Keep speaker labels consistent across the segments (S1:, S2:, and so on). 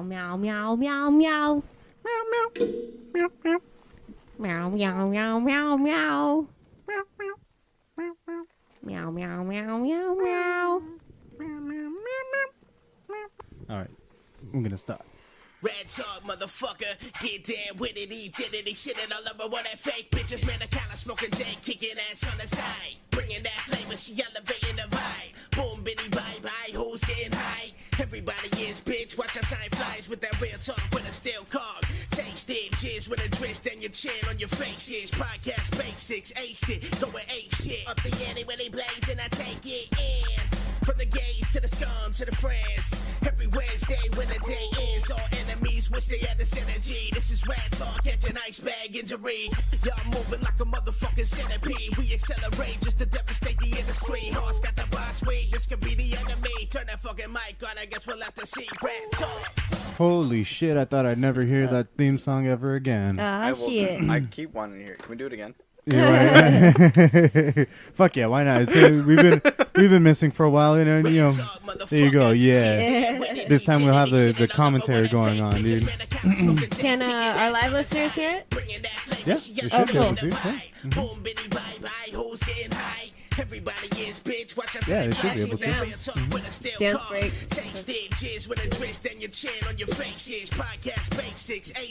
S1: meow, meow, meow, meow. Meow, meow. Meow, meow. Meow, meow, meow, meow, meow. Meow, meow, meow, meow, meow.
S2: All right, I'm gonna stop.
S3: Ratt Talk, motherfucker, get down with it, identity, shit it all over with that fake bitches, man, I kinda smoking dank, kicking ass on the side, bringing that flavor, she elevating the vibe, boom, bitty, bye-bye, who's getting high, everybody is bitch, watch our time flies with that real talk with a steel cog, taste it, jizz with a twist, then your chin on your face, is podcast basics, aced it, going ape shit, up the ante when they blaze, and I take it in. From the gays to the scum to the friends. Every Wednesday when the day ends, all enemies wish they had this energy. This is Ratt Talk, catch an ice bag injury. Y'all moving like a motherfucking centipede. We accelerate just to devastate the industry. Horse got the boss sweet, this could be the enemy. Turn that fucking mic on, I guess we'll have to see Ratt Talk.
S2: Holy shit! I thought I'd never hear that theme song ever again.
S1: Shit.
S4: I keep wanting to hear it. Can we do it again?
S2: Yeah, right. Fuck yeah, why not? It's good. We've been missing for a while, you know. There you go. Yeah. This time we'll have the commentary going on, dude.
S1: Can our live listeners hear it?
S2: Yeah, they should be able to.
S3: Everybody is bitch, watch us.
S2: Yeah, they should be able to.
S1: Dance break.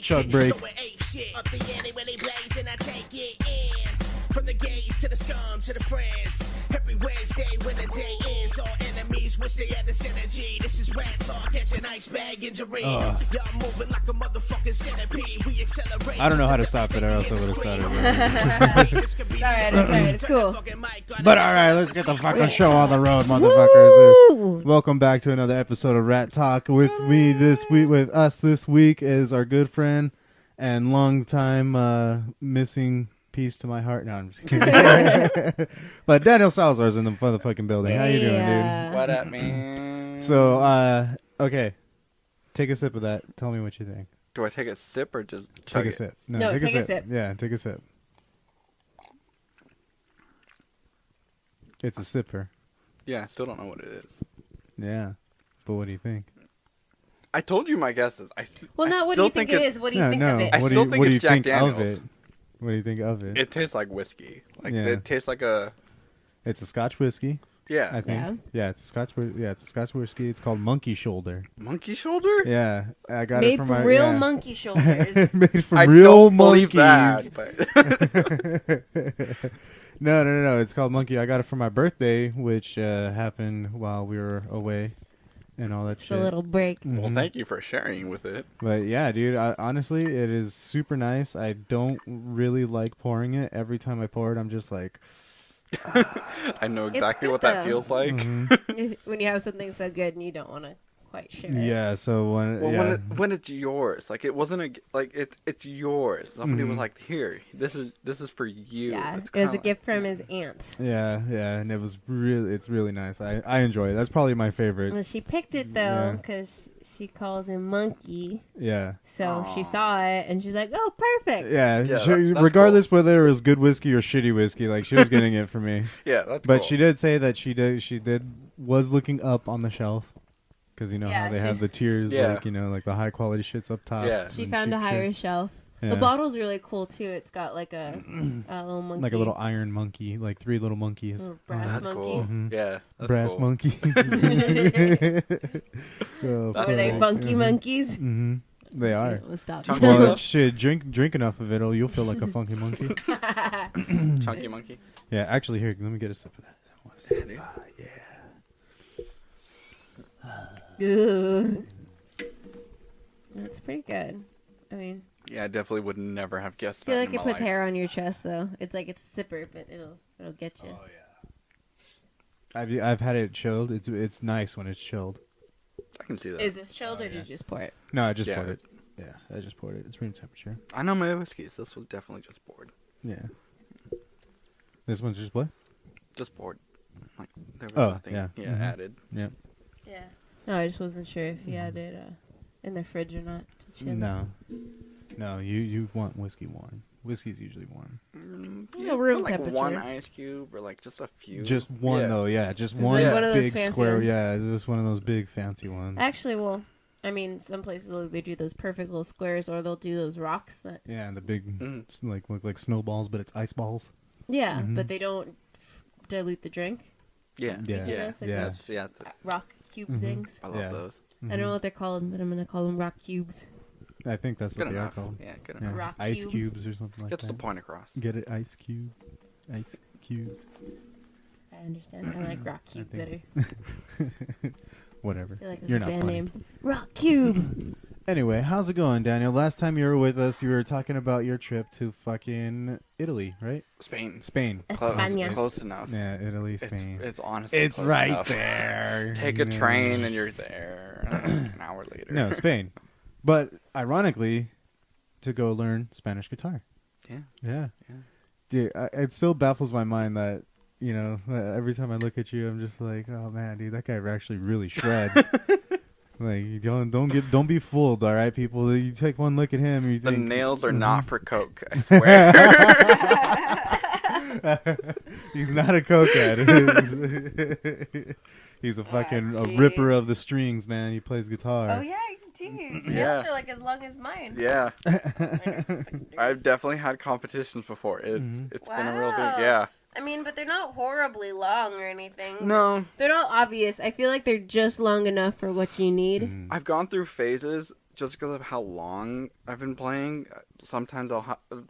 S2: Chug break.
S3: Up the ante when they blaze and I take it in. From the gays to the scum to the friends. Every Wednesday when the day ends, all enemies wish they had this energy. This is Ratt Talk, catch an ice bag injury. Y'all moving like a motherfucking centipede. We accelerate.
S2: I don't know how to stop it, or else I would have started.
S1: It's alright, it's cool.
S2: But alright, let's get the fucking show on the road, motherfuckers. Welcome back to another episode of Ratt Talk. With me this week, with us this week, is our good friend and longtime missing piece to my heart. No, I'm just kidding. But Daniel Salazar is in the motherfucking building. How you doing, dude?
S4: What up, man?
S2: So, okay. Take a sip of that. Tell me what you think.
S4: Do I take a sip or just chug
S2: Take a
S4: it?
S2: sip.
S1: No,
S2: take
S1: a sip.
S2: Yeah, take a sip. It's a sipper.
S4: Yeah, I still don't know what it is.
S2: Yeah. But what do you think?
S4: I told you my guesses.
S1: Well, no, what do you think it is? What do you think of it?
S4: I still think it's Jack Daniels.
S2: Of it? What do you think of it?
S4: It tastes like whiskey. Like
S2: Yeah.
S4: it tastes like a.
S2: It's a Scotch whiskey,
S4: Yeah.
S2: I think. Yeah, it's a Scotch. Yeah, it's a Scotch whiskey. It's called Monkey Shoulder.
S4: Monkey shoulder?
S2: Yeah, I got
S1: Made
S2: it from
S1: from
S2: my
S1: real
S2: yeah.
S1: monkey shoulders.
S2: Made from
S4: I
S2: real
S4: don't
S2: monkeys.
S4: believe that. But
S2: No. It's called Monkey. I got it for my birthday, which happened while we were away, and all that
S1: It's
S2: shit.
S1: a little break.
S4: well, thank you for sharing with it.
S2: But yeah, dude, honestly, it is super nice. I don't really like pouring it. Every time I pour it, I'm just like,
S4: I know exactly
S1: good,
S4: what that
S1: though.
S4: feels like.
S1: When you have something so good and you don't want to quite share it.
S2: yeah. So
S4: Well, when it's yours, like it wasn't it's yours. Somebody was like, "Here, this is for you."
S1: Yeah,
S4: It's
S1: it was a
S4: kinda
S1: gift from his aunt.
S2: yeah, and it's really nice. I enjoy it. That's probably my favorite.
S1: Well, she picked it though
S2: Yeah.
S1: because she calls him Monkey.
S2: Yeah.
S1: So she saw it and she's like, "Oh, perfect."
S2: Yeah,
S4: Yeah,
S2: she,
S4: that's
S2: regardless whether it was good whiskey or shitty whiskey, like she was getting it for me.
S4: Yeah, that's
S2: But
S4: cool.
S2: she did say that she was looking up on the shelf because you know
S1: Yeah,
S2: how they
S1: she-
S2: have the tiers,
S4: Yeah.
S2: like like the high quality shits up top.
S4: Yeah.
S1: She
S2: and
S1: found a
S2: cheap
S1: higher
S2: shit.
S1: shelf.
S2: Yeah.
S1: The bottle's really cool too. It's got like a little monkey,
S2: like a little iron monkey, like 3 little monkeys.
S1: little
S2: on
S1: brass
S2: it.
S4: That's
S1: monkey.
S4: cool.
S2: Mhm.
S4: Yeah, that's
S2: Brass
S4: cool.
S2: monkeys. Oh,
S4: That's
S1: Were they
S4: cool.
S1: funky monkeys?
S2: Mm-hmm. They are.
S1: Let's stop.
S4: Chunky
S2: Well,
S4: monkey.
S2: shit, drink enough of it, or you'll feel like a funky monkey.
S4: Chunky monkey.
S2: Yeah, actually, here, let me get a sip of that. I want a sip.
S4: dude.
S1: Ooh. That's pretty good. I mean,
S4: Yeah, I definitely would never have guessed
S1: I feel
S4: that
S1: like
S4: in
S1: it
S4: my
S1: puts
S4: life.
S1: hair on your chest though. It's like it's a sipper, but it'll get you.
S2: I've had it chilled. It's nice when it's chilled.
S4: I can see that.
S1: Is this chilled or did you just pour it?
S2: No, I just
S4: Yeah.
S2: poured it. Yeah, I just poured it. It's room temperature.
S4: I know my whiskeys. This was definitely just poured.
S2: Yeah. This one's just what?
S4: Just poured. Like there was
S2: Oh,
S4: nothing.
S2: yeah. Mhm.
S4: Added.
S2: Yeah.
S1: Yeah. No, I just wasn't sure if you had it in the fridge or not to chill.
S2: No, you want whiskey warm. Whiskey's usually warm.
S1: Yeah, room
S4: like
S1: temperature.
S4: one ice cube or like just a few.
S2: Just one
S4: Yeah.
S2: though, yeah. Just
S1: Is it
S2: one
S1: one of those
S2: big
S1: fancy
S2: square.
S1: ones?
S2: Yeah, it was one of those big fancy ones.
S1: Actually, well, I mean, some places they do those perfect little squares, or they'll do those rocks that.
S2: Yeah, and the big look like snowballs, but it's ice balls.
S1: Yeah, but they don't dilute the drink.
S4: Yeah.
S1: You see
S2: Yeah.
S1: those? Like
S2: Yeah.
S1: those rock cube things.
S4: I love
S2: Yeah.
S4: those.
S1: I don't know what they're called, but I'm gonna call them rock cubes.
S2: I think that's what
S4: Good
S2: they are
S4: enough.
S2: called.
S4: Yeah, good
S2: Yeah.
S4: enough.
S1: Rock
S2: Ice
S1: cube.
S2: cubes or something like
S4: Gets
S2: that.
S4: the point across.
S2: Get it? Ice cube. Ice cubes.
S1: I understand. I like rock cube better.
S2: Whatever.
S1: I feel like it's
S2: You're
S1: a
S2: not
S1: band
S2: funny.
S1: name. Rock cube.
S2: Anyway, how's it going, Daniel? Last time you were with us, you were talking about your trip to fucking Italy, right?
S4: Spain.
S2: Spain.
S1: España.
S4: Close enough.
S2: Yeah, Italy, Spain.
S4: It's honestly
S2: It's
S4: close
S2: right
S4: enough.
S2: there.
S4: Take a
S2: Yeah.
S4: train and you're there an hour later.
S2: No, Spain. But ironically, to go learn Spanish guitar.
S4: Yeah.
S2: Yeah. Dude, it still baffles my mind that, you know, every time I look at you, I'm just like, oh man, dude, that guy actually really shreds. Like, you don't be fooled, all right, people. You take one look at him, and you
S4: The
S2: think
S4: nails are not for coke, I swear.
S2: he's not a cokehead. He's a fucking a
S1: gee.
S2: ripper of the strings, man. He plays guitar.
S1: Oh yeah, geez.
S4: Yeah.
S1: Nails are like as long as mine.
S4: Yeah. I've definitely had competitions before. It's been a real big,
S1: Wow.
S4: yeah.
S1: I mean, but they're not horribly long or anything.
S4: No,
S1: They're not obvious. I feel like they're just long enough for what you need.
S2: Mm.
S4: I've gone through phases just because of how long I've been playing. Sometimes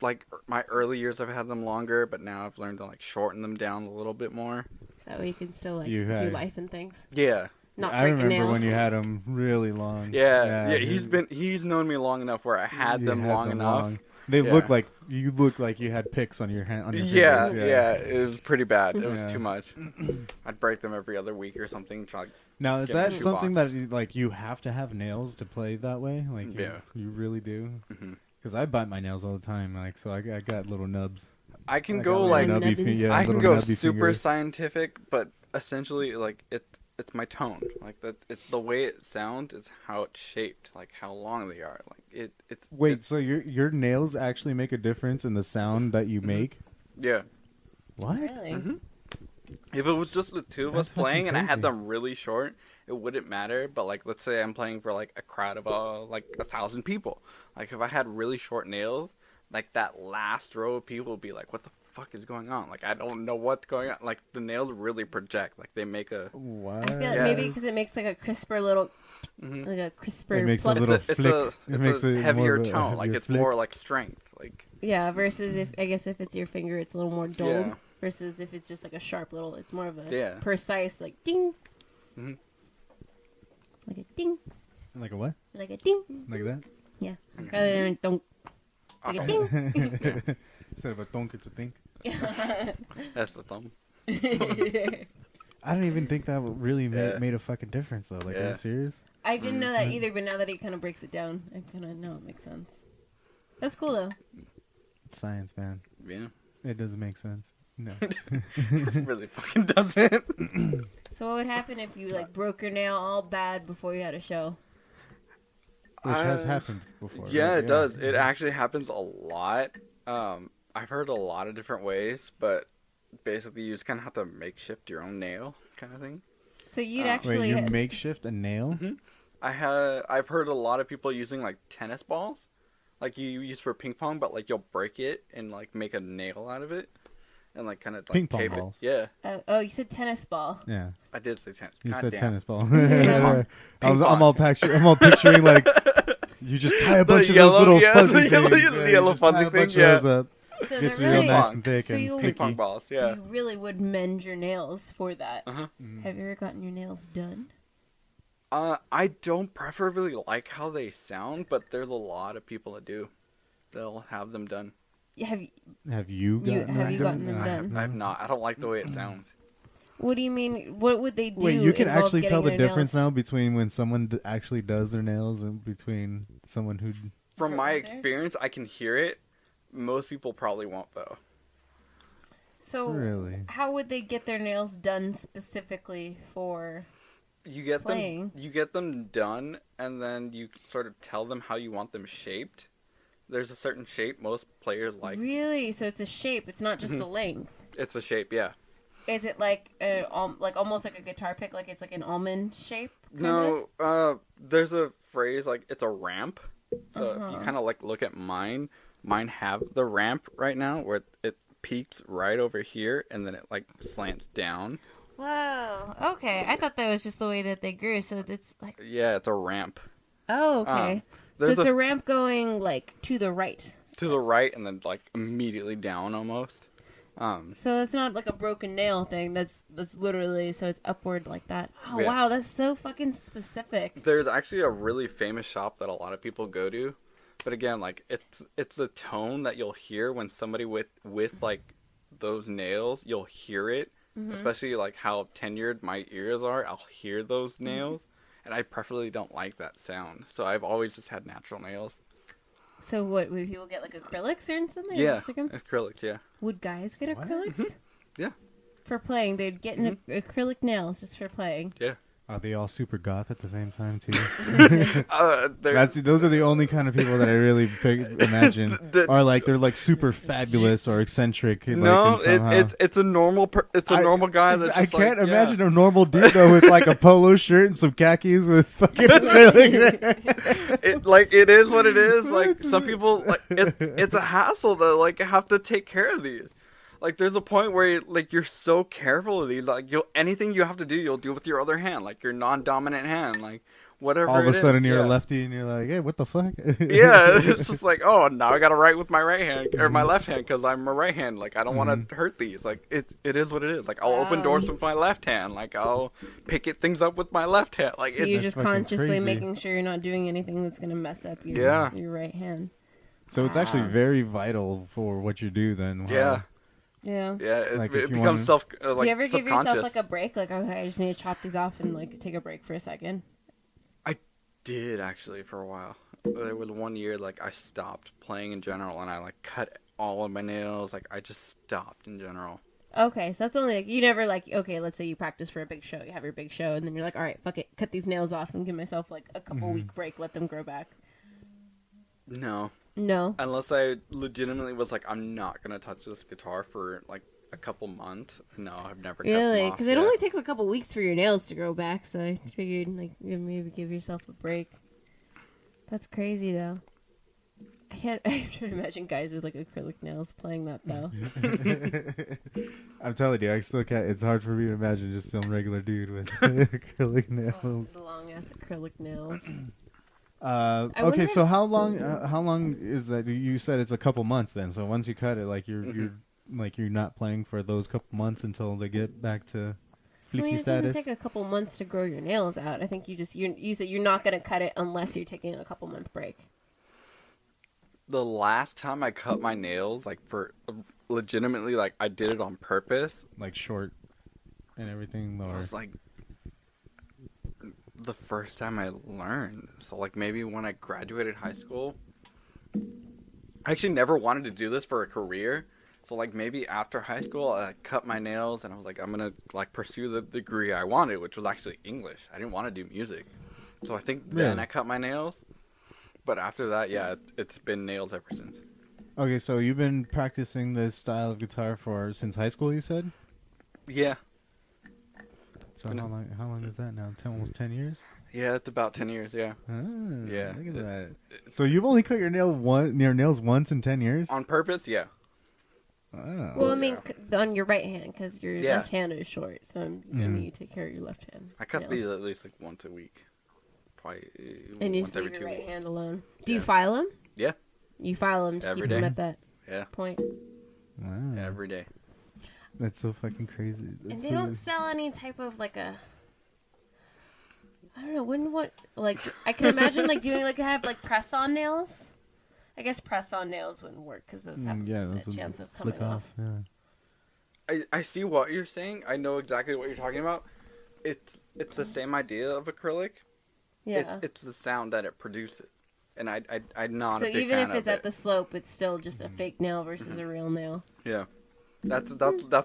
S4: like my early years I've had them longer, but now I've learned to like shorten them down a little bit more.
S1: So that way you can still like
S2: You
S1: do
S2: had-
S1: life and things.
S4: Yeah.
S1: Not
S2: I
S1: break a
S2: remember
S1: nail.
S2: when you had him really long.
S4: Yeah. He's known me long enough where I had
S2: You
S4: them
S2: had
S4: long
S2: them
S4: enough.
S2: long. They
S4: Yeah.
S2: look like you had picks on your hand. On your
S4: Yeah,
S2: fingers.
S4: yeah, it was pretty bad. It was
S2: Yeah.
S4: too much. I'd break them every other week or something. Try.
S2: Now, is
S4: Get
S2: that
S4: a shoe
S2: something
S4: box.
S2: that you have to have nails to play that way? Like,
S4: Yeah.
S2: you really do?
S4: Mhm.
S2: Because I bite my nails all the time, like, so I got little nubs.
S4: I can
S2: I
S4: go
S2: got
S4: like
S1: nubby
S2: nubby
S1: nubbins.
S4: I can
S2: little
S4: go
S2: nubby
S4: super
S2: fingers.
S4: scientific, but essentially like it's my tone. Like that, it's the way it sounds. It's how it's shaped. Like how long they are. Like it's.
S2: Wait,
S4: it's-
S2: so your nails actually make a difference in the sound that you make?
S4: yeah.
S2: What?
S1: Really?
S4: Mhm. If it was just the two of
S2: That's
S4: us playing and I had
S2: crazy.
S4: them really short, it wouldn't matter. But like, let's say I'm playing for like a crowd of like 1,000 people. Like if I had really short nails, like that last row of people would be like, "What the fuck is going on?" Like I don't know what's going on. Like the nails really project. Like they make a.
S2: What?
S1: I feel like
S4: Yeah.
S1: maybe because it makes like a crisper little,
S4: Mhm.
S1: like a crisper
S2: It makes a
S1: pluck.
S2: little
S4: it's
S2: flick.
S4: a,
S2: It
S4: it's
S2: makes
S4: a
S2: it more
S4: heavier
S2: of a
S4: tone. Like
S2: heavier
S4: it's
S2: flick.
S4: more like strength. Like
S1: Yeah, versus if if it's your finger, it's a little more dulled.
S4: Yeah.
S1: Versus if it's just like a sharp little, it's more of a
S4: Yeah.
S1: precise like ding,
S4: Mhm.
S1: like a ding,
S2: Like a what?
S1: like a ding.
S2: Like that?
S1: Yeah, rather than a donk, like a ding.
S2: Instead of a thunk, it's a think.
S4: That's the thumb.
S2: I don't even think that really
S4: Yeah.
S2: made a fucking difference though. Like, are
S4: Yeah.
S2: you serious?
S1: I didn't know that either, but now that he kind of breaks it down, I kind of know it makes sense. That's cool though.
S2: Science, man.
S4: Yeah.
S2: It doesn't make sense. No.
S4: It really fucking doesn't.
S1: So what would happen if you like broke your nail all bad before you had a show?
S2: Which has
S4: Uh,
S2: happened before.
S4: Yeah,
S2: right?
S4: it does. It actually happens a lot. I've heard a lot of different ways, but basically you just kind of have to makeshift your own nail, kind of thing.
S1: So you'd
S4: Wait,
S1: actually
S2: Wait, you makeshift a nail?
S4: I've heard a lot of people using like tennis balls, like you use for ping pong, but like you'll break it and like make a nail out of it, and like kind of like
S2: Ping pong
S4: tape
S2: balls.
S4: it. Yeah,
S1: oh, you said tennis ball.
S2: Yeah.
S4: I did say tennis.
S2: You
S4: God
S2: said
S4: damn.
S2: tennis ball.
S4: pong.
S2: I'm
S4: pong.
S2: all picturing like you just tie a bunch of
S4: yellow-
S2: those little
S4: yeah,
S2: fuzzy
S4: the yellow-
S2: things.
S4: the
S2: you
S4: yellow
S2: just tie
S4: fuzzy
S2: a bunch
S4: thing,
S2: of those up.
S1: So
S2: Gets
S1: they're
S2: real
S1: really,
S2: nice and thick
S1: so
S2: and
S1: you,
S4: Ping pong
S2: picky.
S4: balls. Yeah.
S1: you really would mend your nails for that.
S4: Uh-huh.
S1: Have you ever gotten your nails done?
S4: I don't preferably like how they sound, but there's a lot of people that do. They'll have them done.
S1: Have you,
S2: Have you gotten
S1: have you gotten them
S2: No, I
S1: done?
S2: have
S4: I've not. I don't like the way it sounds.
S1: what do you mean? What would they do?
S2: Wait, you can
S1: involve
S2: actually tell the
S1: getting their
S2: difference
S1: nails?
S2: now between when someone actually does their nails and between someone who.
S4: From my
S1: Is there?
S4: experience, I can hear it. Most people probably won't, though.
S1: So
S2: Really?
S1: how would they get their nails done specifically for?
S4: You get
S1: Playing.
S4: them. You get them done, and then you sort of tell them how you want them shaped. There's a certain shape most players like.
S1: Really? So it's a shape. It's not just
S2: Mm-hmm.
S1: the length.
S4: It's a shape, yeah.
S1: Is it like like almost like a guitar pick, like it's like an almond shape?
S4: No, there's a phrase like it's a ramp. So if you kind of like look at mine. Mine have the ramp right now where it peaks right over here and then it like slants down.
S1: Whoa. Okay, I thought that was just the way that they grew. So it's like.
S4: Yeah, it's a ramp.
S1: Oh, okay. So it's a ramp going like to the right.
S4: To the right and then like immediately down almost.
S1: So it's not like a broken nail thing. That's literally so it's upward like that. Oh
S4: Yeah.
S1: wow, that's so fucking specific.
S4: There's actually a really famous shop that a lot of people go to, but again, like it's the tone that you'll hear when somebody with like those nails, you'll hear it, especially like how tenured my ears are. I'll hear those nails, and I preferably don't like that sound. So I've always just had natural nails.
S1: So what? Would people get like acrylics or something?
S4: Yeah,
S1: Just stick 'em?
S4: acrylics. Yeah.
S1: Would guys get acrylics?
S4: Yeah.
S1: For playing, they'd get acrylic nails just for playing.
S4: Yeah.
S2: Are they all super goth at the same time too? Those are the only kind of people that I really imagine are like they're like super fabulous or eccentric.
S4: No,
S2: like,
S4: it's a normal normal guy. That's
S2: I
S4: just
S2: can't
S4: like,
S2: imagine a normal dude though with like a polo shirt and some khakis with fucking acrylic.
S4: It is what it is. Like some people, like it's a hassle to like have to take care of these. Like there's a point where you're so careful of these. Like anything you have to do, you'll do with your other hand, like your non-dominant hand, like whatever.
S2: All of a sudden
S4: is,
S2: you're a lefty and you're like, hey, what the fuck?
S4: Yeah, it's just like, oh, now I gotta write with my right hand or my left hand because I'm a right hand. Like I don't want to hurt these. Like it is what it is. Like I'll open doors with my left hand. Like I'll pick things up with my left hand. Like
S1: so you're just consciously
S2: crazy.
S1: making sure you're not doing anything that's gonna mess up your right hand.
S2: So it's actually very vital for what you do then. Wow.
S4: Yeah.
S1: Yeah.
S4: Yeah,
S2: Like,
S4: it becomes do you
S1: ever give yourself like a break? Like, okay, I just need to chop these off and like take a break for a second.
S4: I did actually for a while. There was 1 year like I stopped playing in general and I like cut all of my nails. Like I just stopped in general.
S1: Okay, so that's only like you never like okay. Let's say you practice for a big show, you have your big show, and then you're like, all right, fuck it, cut these nails off and give myself like a couple week break, let them grow back.
S4: No.
S1: No.
S4: Unless I legitimately was like, I'm not gonna touch this guitar for like a couple months. No, I've never.
S1: Really? Because it only takes a couple weeks for your nails to grow back, so I figured like maybe give yourself a break. That's crazy though. I have to imagine guys with like acrylic nails playing that though.
S2: I'm telling you, I still can't. It's hard for me to imagine just some regular dude with acrylic nails.
S1: Long ass acrylic nails.
S2: Okay, so how long is that? You said it's a couple months then. So once you cut it, like you're not playing for those couple months until they get back to fleeky status.
S1: It doesn't take a couple months to grow your nails out. I think you said you're not going to cut it unless you're taking a couple month break.
S4: The last time I cut my nails, like for legitimately, like I did it on purpose,
S2: like short and everything. Or...
S4: It was like the first time I learned. So like maybe when I graduated high school. I actually never wanted to do this for a career. So like maybe after high school I cut my nails and I was like I'm going to like pursue the degree I wanted, which was actually English. I didn't want to do music. So I think then I cut my nails. But after that, yeah, it's been nails ever since.
S2: Okay, so you've been practicing this style of guitar since high school, you said?
S4: Yeah.
S2: So how long is that now? Almost 10 years?
S4: Yeah, it's about 10 years, yeah.
S2: Yeah. Look at that. So you've only cut your nails once in 10 years?
S4: On purpose, yeah.
S2: Oh.
S1: Well, I mean, on your right hand, because your left hand is short, so I'm assuming you take care of your left hand.
S4: I cut these at least like once a week.
S1: And you just leave your right hand alone. Do you file them?
S4: Yeah.
S1: You file them to keep them at that point?
S2: Wow.
S4: Every day.
S2: That's so fucking crazy.
S1: And they don't sell any type of like a... I don't know, I can imagine like doing like have like press-on nails. I guess press-on nails wouldn't work because those have a chance of coming off.
S2: Yeah.
S4: I see what you're saying. I know exactly what you're talking about. It's the same idea of acrylic.
S1: Yeah.
S4: It's the sound that it produces. And I'm not a big fan of it.
S1: So even if it's at the slope, it's still just a fake nail versus a real nail.
S4: Yeah. That's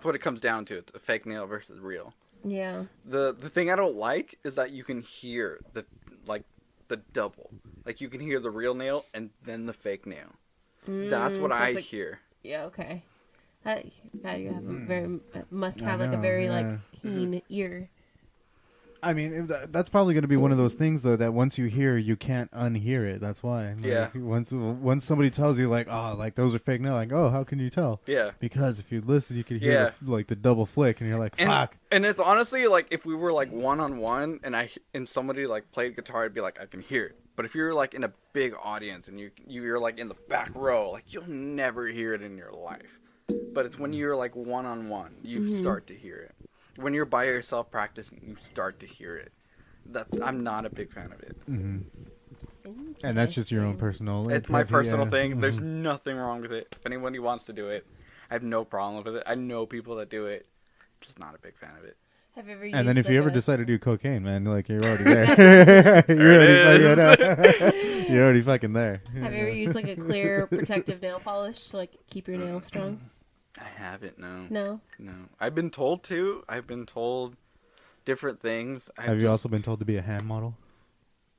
S4: what it comes down to. It's a fake nail versus real.
S1: Yeah.
S4: The thing I don't like is that you can hear the double. Like you can hear the real nail and then the fake nail. That's what I hear.
S1: Yeah, okay. God, you have a very must have
S2: I
S1: like a
S2: know,
S1: very
S2: yeah.
S1: like keen ear.
S2: I mean, that's probably going to be one of those things, though, that once you hear, you can't unhear it. That's why. Like,
S4: Yeah.
S2: Once somebody tells you, like, oh, like, those are fake now, like, oh, how can you tell?
S4: Yeah.
S2: Because if you listen, you can hear, the double flick, and you're like, fuck.
S4: And it's honestly, like, if we were, like, one-on-one, and somebody, like, played guitar, I'd be like, I can hear it. But if you're, like, in a big audience, and you're, like, in the back row, like, you'll never hear it in your life. But it's when you're, like, one-on-one, you start to hear it. When you're by yourself practicing, you start to hear it. I'm not a big fan of it.
S2: Mm-hmm. And that's just your own personal...
S4: It's my personal thing.
S2: Mm-hmm.
S4: There's nothing wrong with it. If anybody wants to do it, I have no problem with it. I know people that do it. I'm just not a big fan of it.
S1: Have you ever
S2: And then if you ever decide to do cocaine, man, like, you're already there. You're already fucking there.
S1: Have you ever used like a clear protective nail polish to like keep your nails strong?
S4: I haven't, no.
S1: No?
S4: No. I've been told to. I've been told different things.
S2: Have you also been told to be a hand model?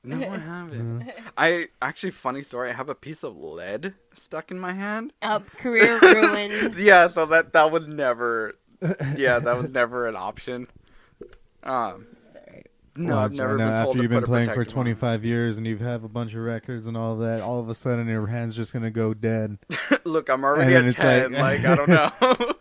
S4: No, I haven't. I actually, funny story, I have a piece of lead stuck in my hand.
S1: Career ruined.
S4: Yeah, so that was never... Yeah, that was never an option. No, I've never been told
S2: after
S4: to
S2: you've been
S4: put a
S2: playing for
S4: protective on.
S2: 25 years and you have a bunch of records and all that, all of a sudden your hand's just going to go dead.
S4: Look, I'm already
S2: And
S4: at
S2: then
S4: 10.
S2: it's
S4: Like, I don't know.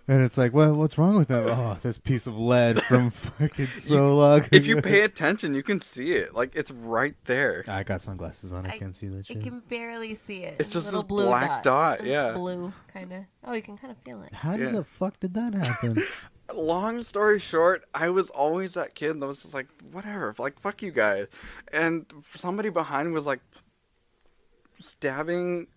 S2: And it's like, well, what's wrong with that? Oh, this piece of lead from fucking so long.
S4: If you pay attention, you can see it. Like, it's right there.
S2: I got sunglasses on. I can't see that shit.
S1: I can barely see it.
S4: It's just
S1: little
S4: a
S1: blue
S4: black dot,
S1: It's
S4: yeah.
S1: blue, kind of. Oh, you can kind of feel it.
S2: How
S4: Yeah.
S2: the fuck did that happen?
S4: Long story short, I was always that kid that was just like, whatever, like, fuck you guys. And somebody behind was like stabbing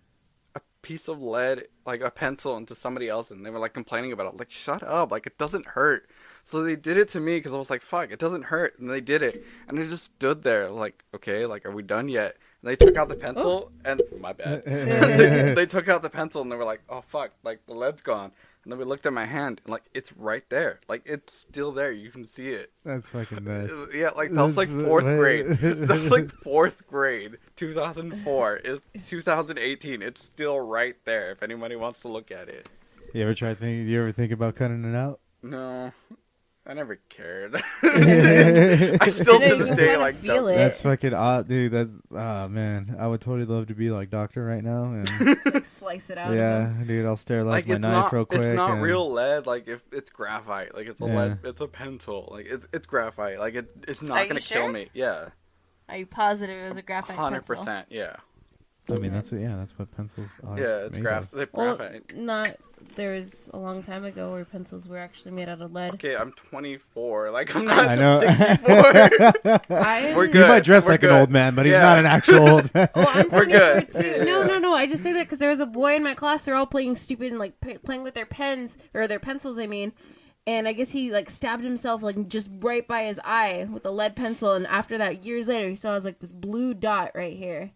S4: a piece of lead, like a pencil, into somebody else, and they were like complaining about it. I was like, shut up, like, it doesn't hurt. So they did it to me because I was like, fuck, it doesn't hurt. And they did it. And I just stood there like, okay, like, are we done yet? And they took out the pencil, and my bad. they took out the pencil, and they were like, oh, fuck, like, the lead's gone. And then we looked at my hand, and, like, it's right there. Like, it's still there. You can see it.
S2: That's fucking nuts.
S4: Yeah, like, that was, like, 4th grade. That was, like, 4th grade. 2004 is 2018. It's still right there if anybody wants to look at it.
S2: You ever think about cutting it out?
S4: No. I never cared. I still to this day, like,
S1: feel it.
S2: That's fucking odd, dude. Man, I would totally love to be like doctor right now. And
S1: Like, slice it out.
S2: yeah, dude, I'll sterilize
S4: like,
S2: my knife real quick.
S4: It's not
S2: and...
S4: real lead. Like, if it's graphite, like, it's a
S2: Yeah.
S4: lead, it's a pencil. Like, it's graphite. Like, it's
S1: Are
S4: not
S1: you
S4: gonna
S1: sure?
S4: kill me. Yeah,
S1: Are you positive it was a graphite
S4: 100%.
S1: pencil?
S4: Yeah,
S2: I mean, that's what pencils are.
S4: yeah, it's
S2: made of.
S1: Well,
S4: graphite.
S1: there was a long time ago where pencils were actually made out of lead.
S4: Okay, I'm 24. Like, I'm not
S2: I know.
S4: 64. We're
S2: He
S4: good.
S2: might dress
S4: We're
S2: like
S4: good.
S2: an old man, but he's
S4: Yeah.
S2: not an actual old man.
S1: Well, I'm
S4: We're
S1: 24
S4: good.
S1: too.
S4: Yeah.
S1: No. I just say that because there was a boy in my class. They're all playing stupid and like playing with their pens or their pencils. I mean, and I guess he like stabbed himself like just right by his eye with a lead pencil. And after that, years later, he still has like this blue dot right here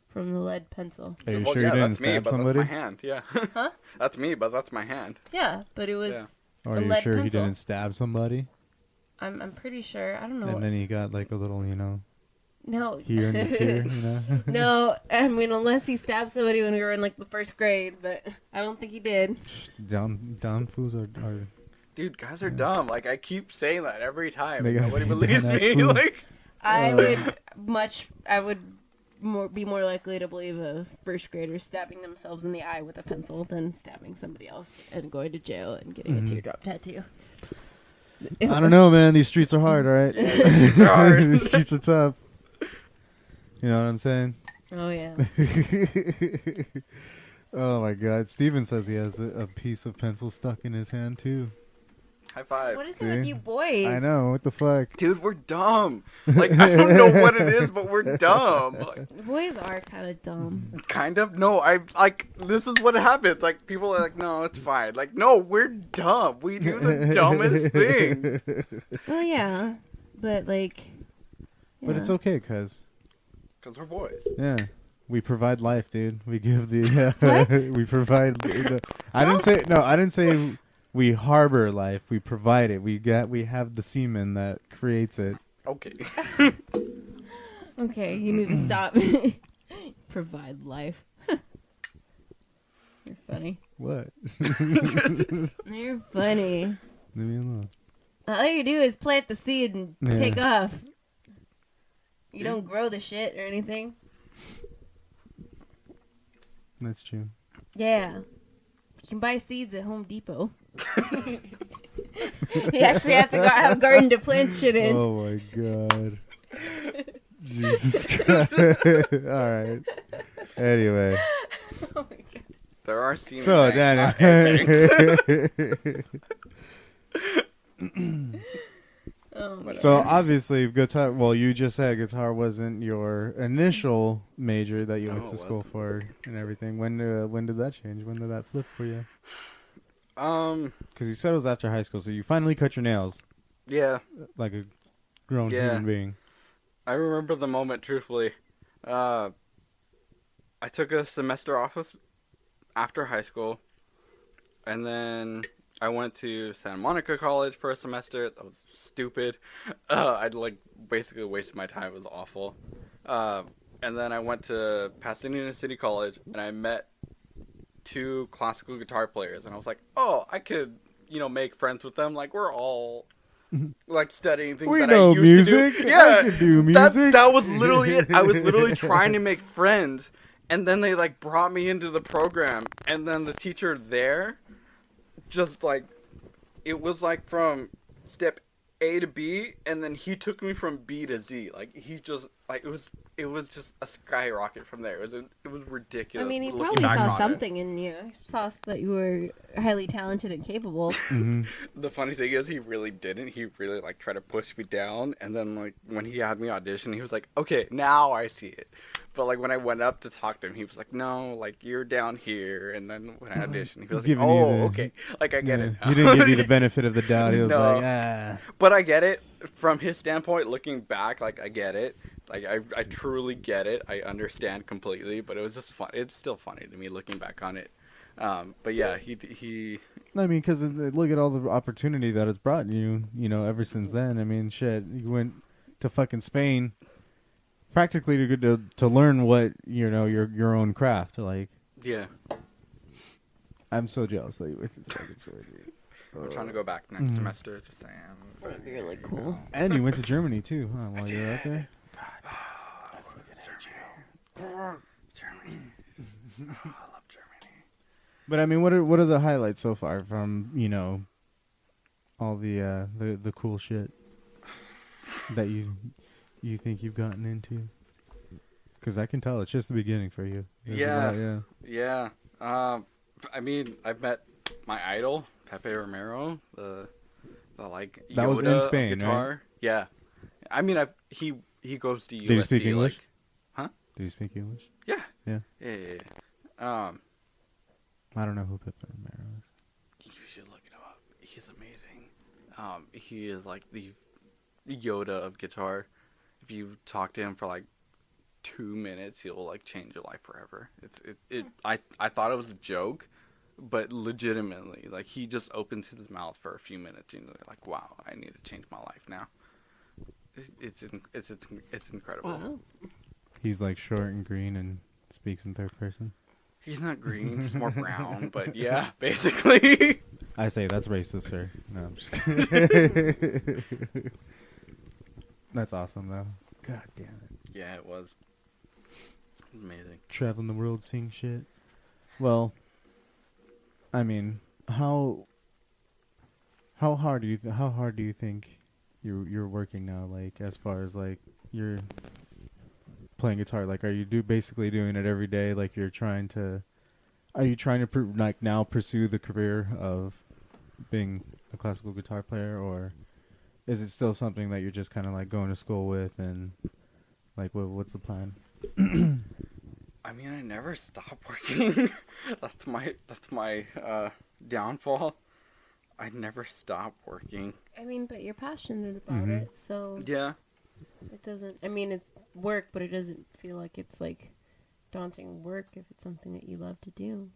S1: from the lead pencil.
S2: Are you
S4: Well,
S2: sure
S4: yeah,
S2: you didn't
S4: that's me,
S2: stab
S4: but
S2: somebody?
S4: That's my hand. Yeah.
S1: Huh?
S4: That's me, but that's my hand.
S1: Yeah, but it was.
S4: Yeah.
S2: Or
S1: a
S2: are you
S1: lead
S2: sure he
S1: pencil.
S2: didn't stab somebody?
S1: I'm pretty sure. I don't know.
S2: And then he got like a little,
S1: No.
S2: here in the tear,
S1: No, I mean unless he stabbed somebody when we were in like the 1st grade, but I don't think he did.
S2: Down fools are
S4: Dude, guys are dumb. Like, I keep saying that every time.
S2: They got
S4: Nobody believes
S2: dumbass
S4: me.
S2: food.
S4: Like,
S1: I would be more likely to believe a 1st grader stabbing themselves in the eye with a pencil than stabbing somebody else and going to jail and getting a teardrop tattoo.
S2: I don't know, man. These streets are hard, all right?
S4: hard.
S2: These streets are tough. You know what I'm saying?
S1: Oh yeah.
S2: Oh my God! Steven says he has a piece of pencil stuck in his hand too.
S4: high five.
S1: What is it
S2: See?
S1: with you boys?
S2: I know. What the fuck?
S4: Dude, we're dumb. Like, I don't know what it is, but we're dumb. Like,
S1: Boys are kind of dumb.
S4: kind of. No, this is what happens. Like, people are like, no, it's fine. Like, no, we're dumb. We do the dumbest thing.
S1: Well, yeah, but like.
S2: But it's okay, cuz.
S4: Because we're boys.
S2: Yeah. We provide life, dude. We give the...
S1: What?
S2: we provide... I didn't say we harbor life. We provide it. We have the semen that creates it.
S4: Okay.
S1: Okay, you need to stop. Provide life. You're funny.
S2: What?
S1: You're funny.
S2: Leave me alone.
S1: All you do is plant the seed and
S2: Yeah.
S1: take off. You don't grow the shit or anything.
S2: That's true.
S1: Yeah. You can buy seeds at Home Depot. You actually have to go have a garden to plant shit in.
S2: Oh my god. Jesus Christ. Alright. Anyway.
S1: Oh my god.
S4: There are semen
S2: So,
S4: banks,
S2: Daniel.
S4: not egg banks.
S1: Oh my
S2: So,
S1: god.
S2: obviously, guitar. Well, you just said guitar wasn't your initial major that you
S4: No,
S2: went to
S4: it
S2: school
S4: wasn't.
S2: for and everything. When did that change? When did that flip for you? Because you said it was after high school, so you finally cut your nails
S4: Yeah.
S2: like a grown
S4: Yeah.
S2: human being.
S4: I remember the moment, truthfully. I took a semester off after high school, and then I went to Santa Monica College for a semester. That was stupid. I'd basically wasted my time. It was awful. And then I went to Pasadena City College, and I met 2 classical guitar players, and I was like, oh, I could, make friends with them. Like, we're all studying things
S2: We
S4: that
S2: know
S4: I used
S2: music.
S4: to do. Yeah,
S2: I can do music.
S4: That was literally it. I was literally trying to make friends, and then they brought me into the program, and then the teacher there, just it was from step A to B, and then he took me from B to Z. He just it was just a skyrocket from there. It was ridiculous.
S1: I mean, he
S4: looking
S1: probably
S4: back
S1: saw
S4: on it.
S1: something in you. Saw that you were highly talented and capable.
S2: Mhm.
S4: The funny thing is, he really didn't. He really tried to push me down, and then when he had me audition, he was like, "Okay, now I see it." But when I went up to talk to him, he was like, "No, you're down here." And then when I auditioned, he was like,
S2: Giving you
S4: "Oh,
S2: the-
S4: okay, I get
S2: Yeah.
S4: it." Now.
S2: He didn't give you the benefit of the doubt. He was
S4: No.
S2: like, ah.
S4: But I get it from his standpoint. Looking back, I get it. I truly get it. I understand completely. But it was just fun. It's still funny to me looking back on it. But yeah, he.
S2: I mean, because look at all the opportunity that it's brought you, ever since then. I mean, shit, you went to fucking Spain practically to learn what, your own craft.
S4: Yeah,
S2: I'm so jealous that you went to fucking Spain, dude.
S4: I'm trying to go back next semester. Just saying.
S1: That'd be really cool.
S2: And you went to Germany, too, huh, while you were out there?
S4: Germany. Oh, I love Germany.
S2: But, I mean, what are the highlights so far from, all the cool shit that you think you've gotten into? Because I can tell it's just the beginning for you. There's a lot,
S4: Yeah. I mean, I've met my idol, Pepe Romero, the
S2: That was in
S4: Yoda of
S2: Spain,
S4: guitar.
S2: right?
S4: Yeah. I mean, he goes to USC.
S2: Did you speak English?
S4: Huh?
S2: Do you speak English?
S4: Yeah.
S2: Yeah.
S4: Yeah.
S2: I don't know who Pepe Romero is.
S4: You should look it up. He's amazing. He is the Yoda of guitar. If you talk to him for 2 minutes, he'll change your life forever. I thought it was a joke, but legitimately, he just opens his mouth for a few minutes and you're like, wow, I need to change my life now. It's incredible.
S1: Wow.
S2: He's short and green and speaks in third person.
S4: He's not green, he's more brown, but yeah, basically.
S2: I say that's racist, sir. No, I'm just kidding. That's awesome, though. God damn it.
S4: Yeah, it was amazing.
S2: Traveling the world, seeing shit. Well, I mean, how hard do you think you're working now? As far as you're playing guitar, are you basically doing it every day? Are you trying to now pursue the career of being a classical guitar player, or is it still something that you're just kind of going to school with, and what's the plan?
S4: I mean, I never stop working. that's my downfall. I never stop working.
S1: I mean, but you're passionate about
S2: Mhm.
S1: it, so
S4: Yeah.
S1: it doesn't. I mean, it's work, but it doesn't feel like it's daunting work if it's something that you love to do.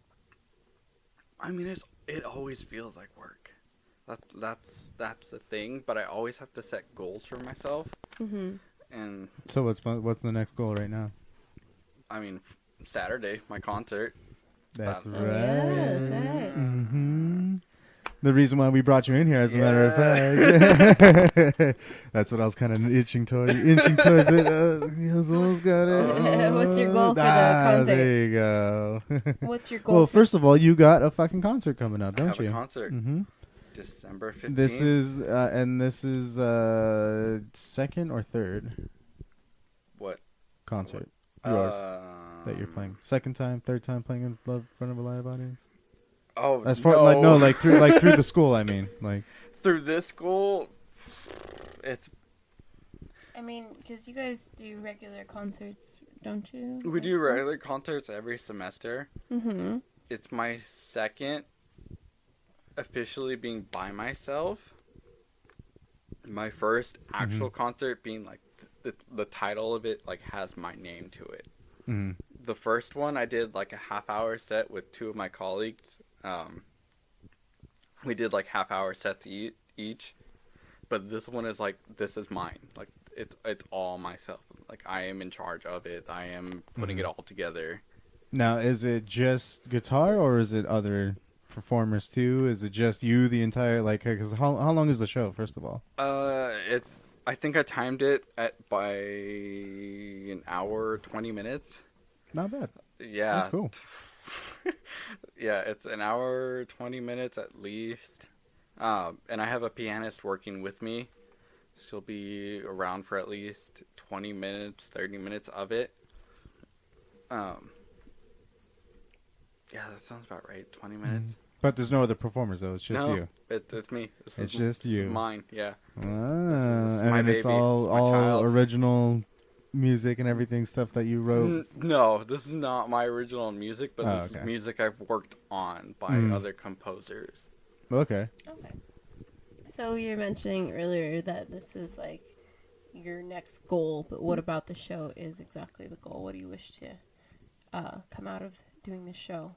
S4: I mean, it always feels like work. That's the thing. But I always have to set goals for myself.
S1: Mm-hmm.
S4: And
S2: So what's the next goal right now?
S4: I mean, Saturday, my concert.
S2: That's
S4: That-
S2: right.
S1: Yeah, that's right.
S2: Mm-hmm. The reason why we brought you in here, as a matter of fact. That's what I was kind of inching towards it. He's almost got it.
S1: What's your goal for the concert?
S2: There you go.
S1: What's your goal?
S2: Well, first of all, you got a fucking concert coming up,
S4: I
S2: don't
S4: have
S2: you?
S4: a concert
S2: Mm-hmm.
S4: December 15th.
S2: This is second or third
S4: What?
S2: concert yours that you're
S4: Um,
S2: playing. Second time, third time playing in front of a live audience.
S4: Oh,
S2: As far
S4: no.
S2: like through the school. I mean, like
S4: Through this school, it's
S1: I mean, because you guys do regular concerts, don't you?
S4: we do regular concerts every semester.
S1: Mm-hmm.
S4: It's my second officially being by myself. My first actual concert being like the title of it like has my name to it.
S2: mm,
S4: The first one I did like a half-hour set with two of my colleagues. We did like half-hour sets each, but this one is like this is mine. Like it's all myself. Like I am in charge of it. I am putting it all together.
S2: now is it just guitar or is it other performers too? Is it just you the entire like? Because how long is the show? First of all,
S4: It's I think I timed it by an hour 20 minutes.
S2: not bad.
S4: Yeah,
S2: That's cool.
S4: Yeah, it's an hour 20 minutes at least. And I have a pianist working with me. She'll be around for at least 20 minutes, 30 minutes of it. Yeah, that sounds about right. 20 minutes.
S2: But there's no other performers though. It's just
S4: no,
S2: you.
S4: It's me.
S2: It's just you.
S4: This is mine, yeah.
S2: And
S4: my
S2: then it's
S4: baby.
S2: all
S4: It's my child.
S2: original music and everything, stuff that you wrote.
S4: No, this is not my original music, but
S2: Oh,
S4: this
S2: okay.
S4: is music I've worked on by other composers.
S2: Okay.
S1: Okay. So you were mentioning earlier that this was like your next goal, but what about the show is exactly the goal? What do you wish to come out of doing this show?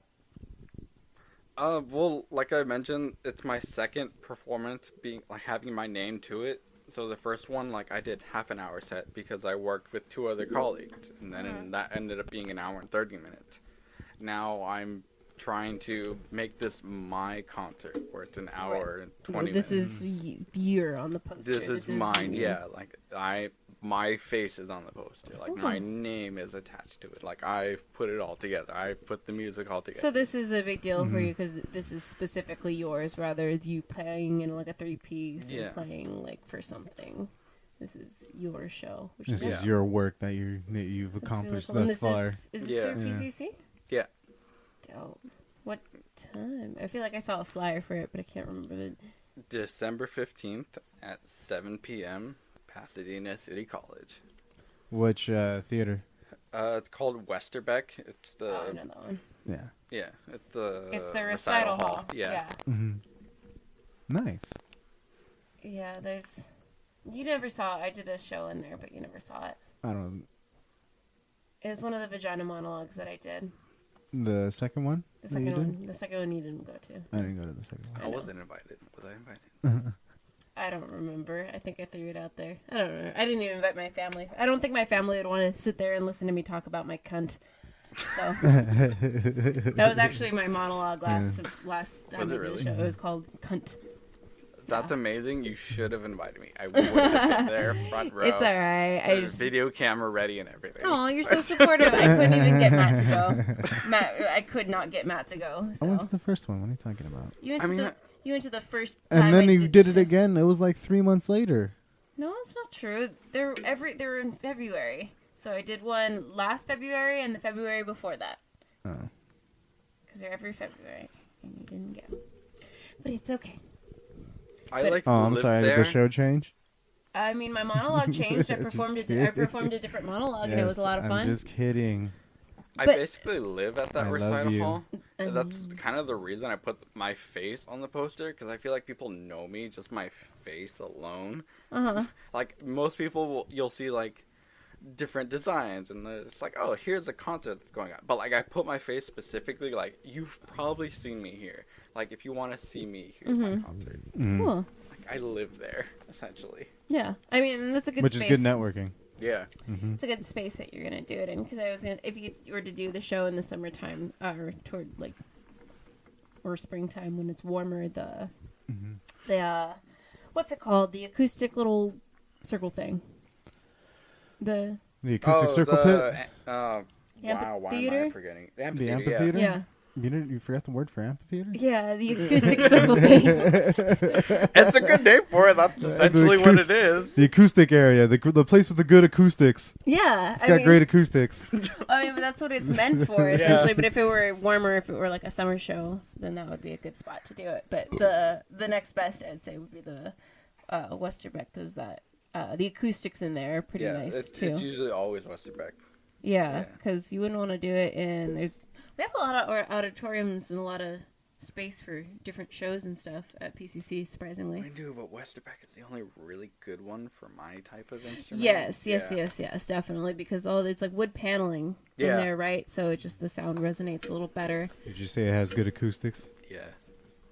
S4: Well, like I mentioned, it's my second performance being like having my name to it. So the first one, like I did half an hour set because I worked with two other colleagues, and then that ended up being an hour and 30 minutes. Now I'm trying to make this my concert where it's an hour and 20
S1: This
S4: minutes.
S1: is you're on the poster.
S4: This is mine,
S1: you.
S4: yeah. Like my face is on the poster. Like my name is attached to it. Like I've put it all together. I put the music all together.
S1: So this is a big deal for you because this is specifically yours, rather as you playing in like a 3-piece
S4: Yeah.
S1: and playing like for something. This is your show, which
S2: This
S1: is
S2: is your work that you've
S1: that's really
S2: accomplished
S1: cool. And
S2: thus far.
S1: Is this
S4: Yeah.
S1: through PCC?
S4: Yeah.
S1: Dope. What time? I feel like I saw a flyer for it, but I can't remember the.
S4: December 15th at 7 p.m. Pasadena City College.
S2: Which theater?
S4: It's called Westerbeck. It's the
S1: Oh, I know that one.
S2: Yeah.
S4: yeah, it's the
S1: Recital hall.
S4: Yeah.
S2: Mm-hmm. Nice.
S1: Yeah, there's. You never saw it. I did a show in there, but you never saw it.
S2: I don't.
S1: It was one of the vagina monologues that I did.
S2: The second one.
S1: The
S2: that you
S1: second
S2: did?
S1: one. The second one you didn't go to.
S2: I didn't go to the second one.
S4: I
S1: I know.
S4: wasn't invited. Was I invited?
S1: I don't remember. I think I threw it out there. I don't know. I didn't even invite my family. I don't think my family would want to sit there and listen to me talk about my cunt. So that was actually my monologue last time
S4: Was
S1: I
S4: it
S1: did
S4: really?
S1: the show. It was called Cunt.
S4: That's amazing. You should have invited me. I would have been there, front row.
S1: It's all right. I just.
S4: Video camera ready and everything.
S1: Oh, you're so supportive. I couldn't even get Matt to go. I could not get Matt to go.
S2: I went
S1: So
S2: to the first one. What are you talking about?
S1: you went
S4: I
S1: to
S4: mean,
S1: you went to the first time.
S2: And then
S1: I
S2: you
S1: did
S2: did
S1: the
S2: it
S1: show.
S2: again. It was like 3 months later.
S1: No, that's not true. They were in February. So I did one last February and the February before that.
S2: Oh.
S1: Because they're every February, and you didn't go. But it's okay.
S4: I
S1: But-
S4: like.
S2: Oh, I'm
S4: lived
S2: sorry.
S4: There.
S2: Did the show change?
S1: I mean, my monologue changed. I
S2: Just
S1: performed
S2: kidding.
S1: I performed a different monologue, and it was a lot of fun.
S2: I'm just kidding.
S4: I
S1: But-
S4: basically live at that
S2: I love
S4: recital
S2: you.
S4: hall. And that's kind of the reason I put my face on the poster, because I feel like people know me just my face alone.
S1: Uh-huh.
S4: Like most people, you'll see like different designs, and it's like, oh, here's a concert that's going on. But like I put my face specifically, like you've probably seen me here. Like if you want to see me, here's my concert.
S2: Mm.
S1: Cool.
S4: Like I live there essentially.
S1: Yeah. I mean, that's a good
S2: Which is
S1: space.
S2: good networking.
S4: Yeah.
S2: Mm-hmm.
S1: It's a good space that you're gonna do it in, because if you were to do the show in the summertime or toward like or springtime when it's warmer, the what's it called? The acoustic little circle thing. The
S2: acoustic circle pit.
S4: Wow, why am
S1: Amphitheater?
S4: I forgetting? The
S2: The
S4: amphitheater.
S2: amphitheater.
S1: yeah.
S2: You forgot the word for amphitheater.
S1: Yeah, the acoustic circle thing.
S4: It's a good name for it. That's essentially what it is.
S2: The acoustic area, the place with the good acoustics.
S1: Yeah,
S2: It's got great acoustics.
S1: I mean, but that's what it's meant for, essentially. But if it were warmer, if it were like a summer show, then that would be a good spot to do it. But the next best, I'd say, would be the Westerbeck. Does that the acoustics in there are pretty nice too.
S4: It's usually always Westerbeck.
S1: Yeah, because you wouldn't want to do it in. We have a lot of auditoriums and a lot of space for different shows and stuff at PCC, surprisingly.
S4: I do, but Westerbeck is the only really good one for my type of instrument.
S1: Yes, definitely, because it's like wood paneling in there, right? So it just the sound resonates a little better.
S2: Did you say it has good acoustics?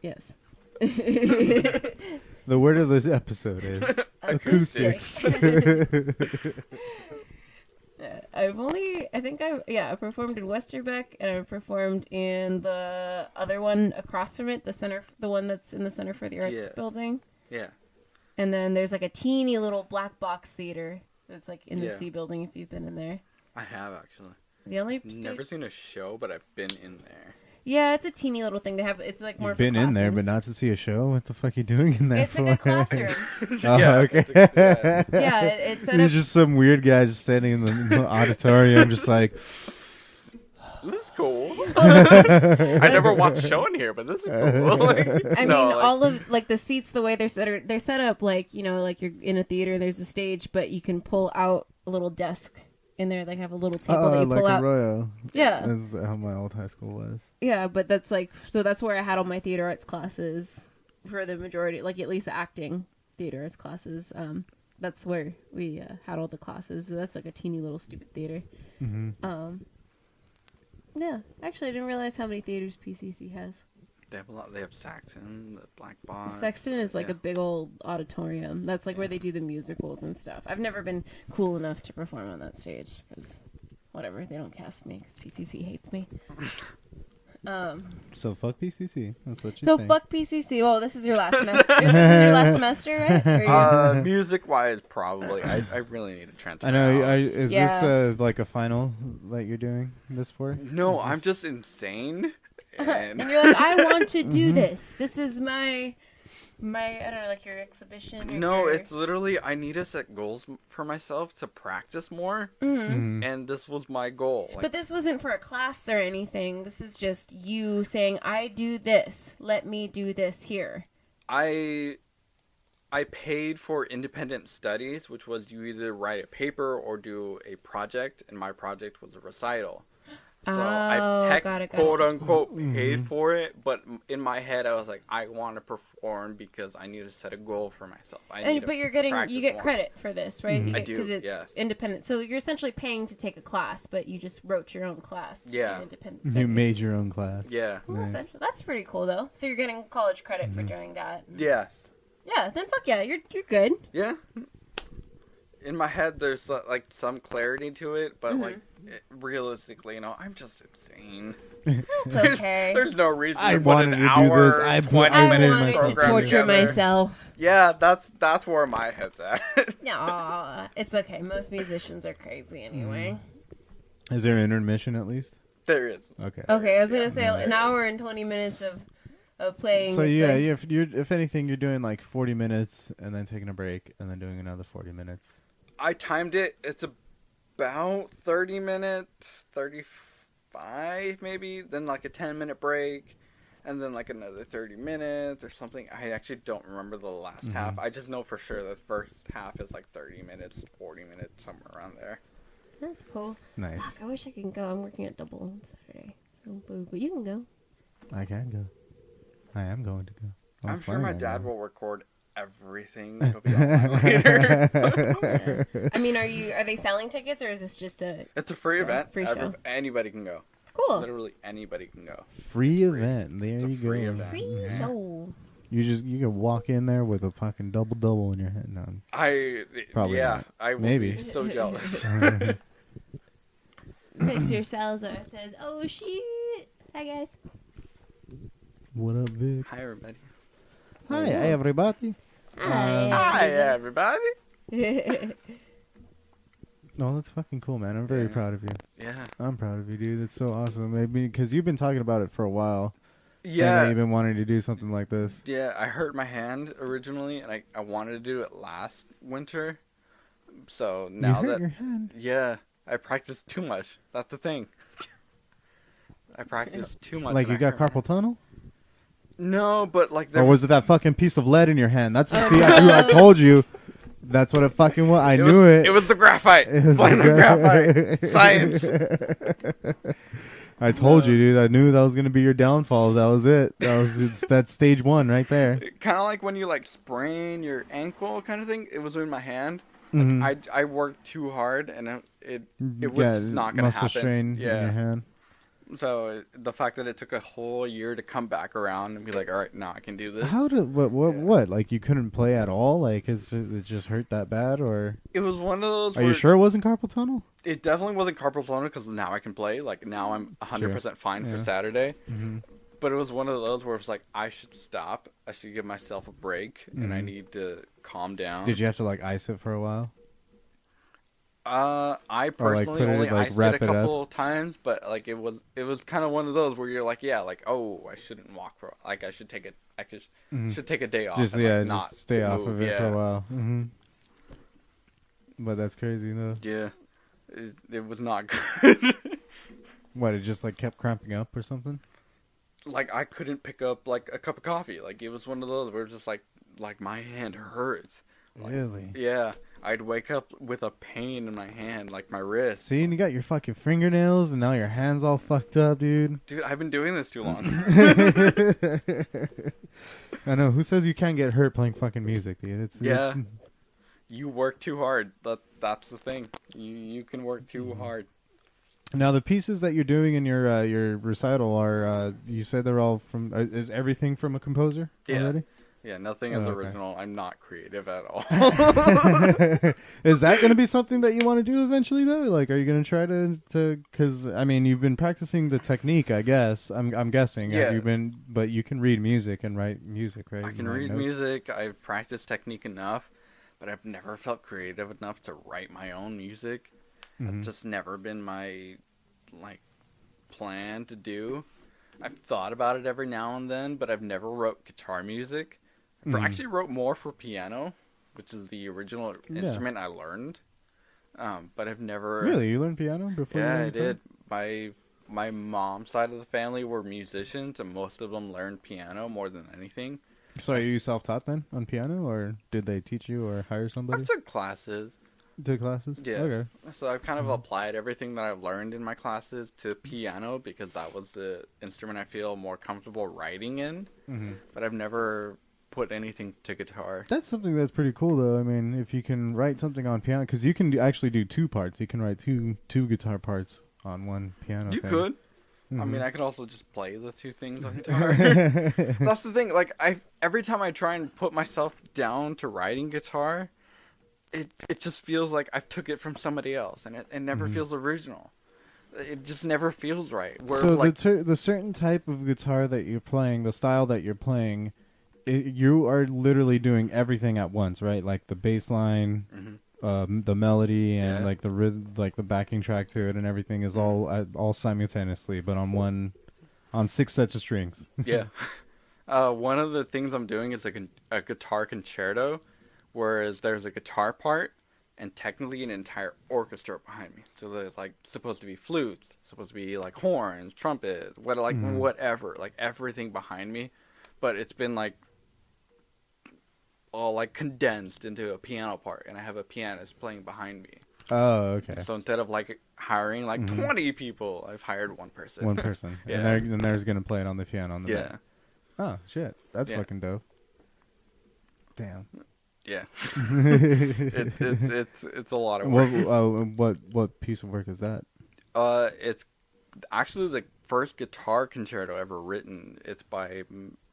S4: Yes.
S2: The word of the episode is acoustics.
S1: I performed in Westerbeck, and I've performed in the other one across from it, the one that's in the Center for the Arts building.
S4: Yeah.
S1: And then there's like a teeny little black box theater that's like in the C building, if you've been in there.
S4: I have, actually.
S1: Never
S4: seen a show, but I've been in there.
S1: Yeah, it's a teeny little thing. It's like more.
S2: You've been in there, but not to see a show. What the fuck are you doing in there
S1: it's
S2: for?
S1: It's like a classroom.
S2: Okay.
S1: It's set
S2: There's
S1: up.
S2: just some weird guy just standing in the auditorium, just like.
S4: This is cool. I never watched a show in here, but this is cool.
S1: All of like the seats, the way they're set up, like like you're in a theater. There's a stage, but you can pull out a little desk. In there, like have a little table that you pull out.
S2: Arroyo.
S1: Yeah,
S2: that's how my old high school was.
S1: Yeah, but that's that's where I had all my theater arts classes for the majority, like at least the acting theater arts classes. That's where we had all the classes. So that's like a teeny little stupid theater.
S2: Mm-hmm.
S1: Yeah, actually, I didn't realize how many theaters PCC has.
S4: They have a lot. They have Saxon, the Black Box.
S1: Sexton is like a big old auditorium. That's like where they do the musicals and stuff. I've never been cool enough to perform on that stage because, whatever, they don't cast me because PCC hates me.
S2: So fuck PCC. That's what you're saying.
S1: So fuck PCC. Well, this is your last semester. This is your last semester, right?
S4: Music-wise, probably. I really need to transfer.
S2: I know. Is this like a final that you're doing this for?
S4: No, I'm just insane.
S1: And you're like, I want to do this. This is my I don't know, like your exhibition.
S4: No, it's literally I need to set goals for myself to practice more, and this was my goal.
S1: But this wasn't for a class or anything. This is just you saying, I do this. Let me do this here.
S4: I paid for independent studies, which was you either write a paper or do a project, and my project was a recital. So I quote unquote paid for it, but in my head I was like, I want to perform because I need to set a goal for myself.
S1: But you get credit for this, right?
S4: I do,
S1: because it's independent. So you're essentially paying to take a class, but you just wrote your own class. To do independent studies.
S2: You made your own class.
S4: Yeah.
S1: Well,
S2: nice.
S1: That's pretty cool though. So you're getting college credit for doing that.
S4: Yeah.
S1: Yeah. Then fuck yeah, you're good.
S4: Yeah. In my head, there's like some clarity to it, but realistically, I'm just insane.
S1: It's okay.
S4: There's no reason
S2: I
S4: to put
S2: wanted
S4: an
S2: to
S4: hour,
S2: do this. I
S1: wanted to torture
S4: together.
S1: myself.
S4: Yeah, that's where my head's at.
S1: Aw, it's okay. Most musicians are crazy anyway.
S2: Is there an intermission at least?
S4: There is.
S2: Okay.
S1: Okay, I was gonna say an hour and 20 minutes of playing.
S2: So if anything, you're doing like 40 minutes and then taking a break and then doing another 40 minutes.
S4: I timed it. It's about 30 minutes, 35 maybe. Then like a 10-minute break, and then like another 30 minutes or something. I actually don't remember the last half. I just know for sure the first half is like 30 minutes, 40 minutes, somewhere around there.
S1: That's cool.
S2: Nice.
S1: Fuck, I wish I could go. I'm working at Double on Saturday. But you can go.
S2: I can go. I am going to go.
S4: I'm sure my dad will record everything. It'll be online later.
S1: I mean, are they selling tickets or is this just
S4: It's a free event.
S1: Free show.
S4: Anybody can go.
S1: Cool.
S4: Literally anybody can go.
S2: Free event. There
S4: It's a
S2: you
S4: free
S2: go.
S4: event.
S1: Free show.
S2: You could walk in there with a fucking double in your hand. No, probably
S4: yeah,
S2: not.
S4: I would
S2: Maybe.
S4: be so jealous.
S1: Victor Salazar says, "Oh shit! Hi guys."
S2: What up, Vic?
S4: Hi, everybody.
S2: Hi, everybody.
S4: Hi, everybody.
S2: No, that's fucking cool, man. I'm very
S4: Yeah.
S2: proud of you.
S4: Yeah.
S2: I'm proud of you, dude. It's so awesome. Maybe because you've been talking about it for a while. Saying that
S4: Yeah.
S2: you've been wanting to do something like this.
S4: Yeah, I hurt my hand originally, and I wanted to do it last winter. So now
S2: you hurt
S4: that
S2: your hand.
S4: yeah, I practiced too much. That's the thing. I practiced too much.
S2: Like
S4: and
S2: you
S4: I
S2: got
S4: hurt
S2: carpal tunnel,
S4: No, but like
S2: or was it that fucking piece of lead in your hand? That's see, I told you. That's what it fucking was. I knew it.
S4: It was the graphite.
S2: It was
S4: Blame
S2: the
S4: the graphite. Science.
S2: I told you, dude. I knew that was gonna be your downfall. That was it. That's stage 1 right there.
S4: Kind of like when you like sprain your ankle, kind of thing. It was in my hand. Like,
S2: Mhm.
S4: I worked too hard, and it was
S2: Yeah,
S4: just not gonna
S2: muscle
S4: happen.
S2: strain in your hand.
S4: So the fact that it took a whole year to come back around and be like, all right, now I can do this.
S2: How did what? Like you couldn't play at all? Like it just hurt that bad, or
S4: It was one of those.
S2: are you sure it wasn't carpal tunnel?
S4: It definitely wasn't carpal tunnel because now I can play. Like now I'm 100% fine
S2: Yeah.
S4: for Saturday.
S2: Mm-hmm.
S4: But it was one of those where it's like I should stop. I should give myself a break, and I
S2: Mhm.
S4: need to calm down.
S2: Did you have to like ice it for a while?
S4: I
S2: Or, like,
S4: personally
S2: put it,
S4: only
S2: like,
S4: iced
S2: wrap
S4: it
S2: it
S4: a
S2: up?
S4: couple times, but like it was kind of one of those where you're like, yeah, like I shouldn't walk for like I should take it.
S2: Mhm.
S4: Should take a day off.
S2: Just
S4: and, like, not
S2: just stay off
S4: move.
S2: of it
S4: yeah.
S2: for a while. Mm-hmm. But that's crazy though.
S4: Yeah, it was not good.
S2: What? It just like kept cramping up or something?
S4: Like I couldn't pick up like a cup of coffee. Like it was one of those where it's just like my hand hurts. Like,
S2: Really?
S4: Yeah, I'd wake up with a pain in my hand, like my wrist.
S2: See, and you got your fucking fingernails, and now your hands all fucked up, dude.
S4: Dude, I've been doing this too long.
S2: I know. Who says you can't get hurt playing fucking music, dude?
S4: Yeah. You work too hard. That's the thing. You can work too hard.
S2: Now the pieces that you're doing in your recital are you said they're all from is everything from a composer
S4: Yeah.
S2: already?
S4: Yeah, nothing is original. I'm not creative at all.
S2: Is that going to be something that you want to do eventually though? Like, are you going to try to? Because I mean, you've been practicing the technique, I guess. I'm guessing.
S4: Yeah.
S2: Have you been? But you can read music and write music, right?
S4: I can
S2: And write
S4: read
S2: notes?
S4: music. I've practiced technique enough, but I've never felt creative enough to write my own music.
S2: Mhm.
S4: That's just never been my plan to do. I've thought about it every now and then, but I've never wrote guitar music. I
S2: Mhm.
S4: actually wrote more for piano, which is the original instrument I learned. But I've never
S2: Really, you learned piano before? you
S4: Yeah, I
S2: learned guitar?
S4: did. My mom's side of the family were musicians, and most of them learned piano more than anything.
S2: So are you self-taught then on piano, or did they teach you or hire somebody?
S4: I've took classes.
S2: Took classes?
S4: Yeah.
S2: Okay.
S4: So I've kind of applied everything that I've learned in my classes to piano because that was the instrument I feel more comfortable writing in.
S2: Mm-hmm.
S4: But I've never put anything to guitar.
S2: That's something that's pretty cool, though. I mean, if you can write something on piano, because you can actually do 2 parts. You can write two guitar parts on one piano.
S4: You
S2: thing.
S4: could. I
S2: Mhm.
S4: mean, I could also just play the 2 things on guitar. That's the thing. Like, every time I try and put myself down to writing guitar, it just feels like I took it from somebody else, and it never feels original. It just never feels right. Where,
S2: So
S4: like,
S2: the certain type of guitar that you're playing, the style that you're playing, you are literally doing everything at once, right? Like the bass line, the melody, and like the like the backing track to it, and everything is all simultaneously, but on 6 sets of strings.
S4: Yeah. One of the things I'm doing is a guitar concerto, whereas there's a guitar part and technically an entire orchestra behind me. So there's like supposed to be flutes, supposed to be like horns, trumpets, whatever, like everything behind me. But it's been like all like condensed into a piano part, and I have a pianist playing behind me.
S2: Oh, okay.
S4: So instead of like hiring like 20 people, I've hired one person.
S2: One person.
S4: Yeah.
S2: And there's going to play it on the piano. On the
S4: Yeah.
S2: back. Oh, shit. That's
S4: Yeah.
S2: fucking dope. Damn.
S4: Yeah. It's a lot of work.
S2: What piece of work is that?
S4: It's actually first guitar concerto ever written. It's by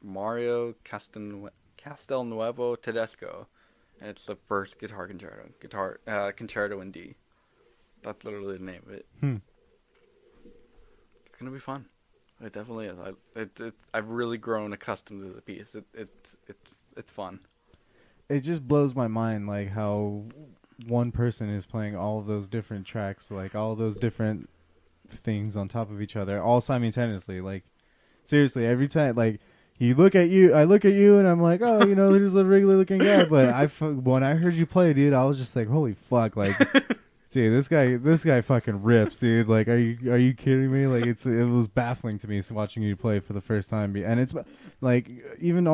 S4: Mario Castelnuovo Tedesco. And it's the first guitar concerto in D. That's literally the name of it. It's gonna be fun. It definitely is. I've really grown accustomed to the piece. It's fun.
S2: It just blows my mind, like how one person is playing all of those different tracks, like all of those different things on top of each other, all simultaneously. Like seriously, every time, like I look at you, and I'm like, oh, there's a regular looking guy. But when I heard you play, dude, I was just like, holy fuck, like. Dude, this guy fucking rips, dude. Like, are you kidding me? Like, it was baffling to me watching you play for the first time. And it's like even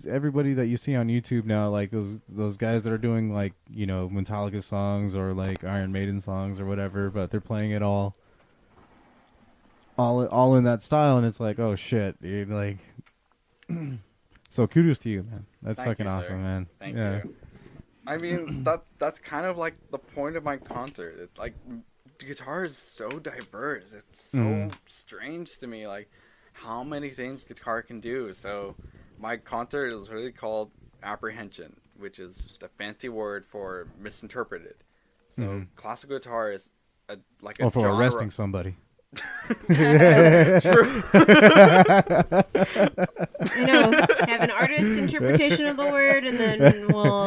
S2: everybody that you see on YouTube now, like those guys that are doing like Metallica songs or like Iron Maiden songs or whatever, but they're playing it all in that style, and it's like, oh shit, dude. Like, so kudos to you, man. That's
S4: Thank
S2: fucking
S4: you,
S2: awesome,
S4: sir.
S2: man.
S4: Thank you. I mean, that's kind of like the point of my concert. It's like, guitar is so diverse. It's so strange to me, like, how many things guitar can do. So, my concert is really called Apprehension, which is just a fancy word for misinterpreted. So, classical guitar is like a
S2: for
S4: genre.
S2: arresting somebody.
S4: True.
S1: Have an artist's interpretation of the word, and then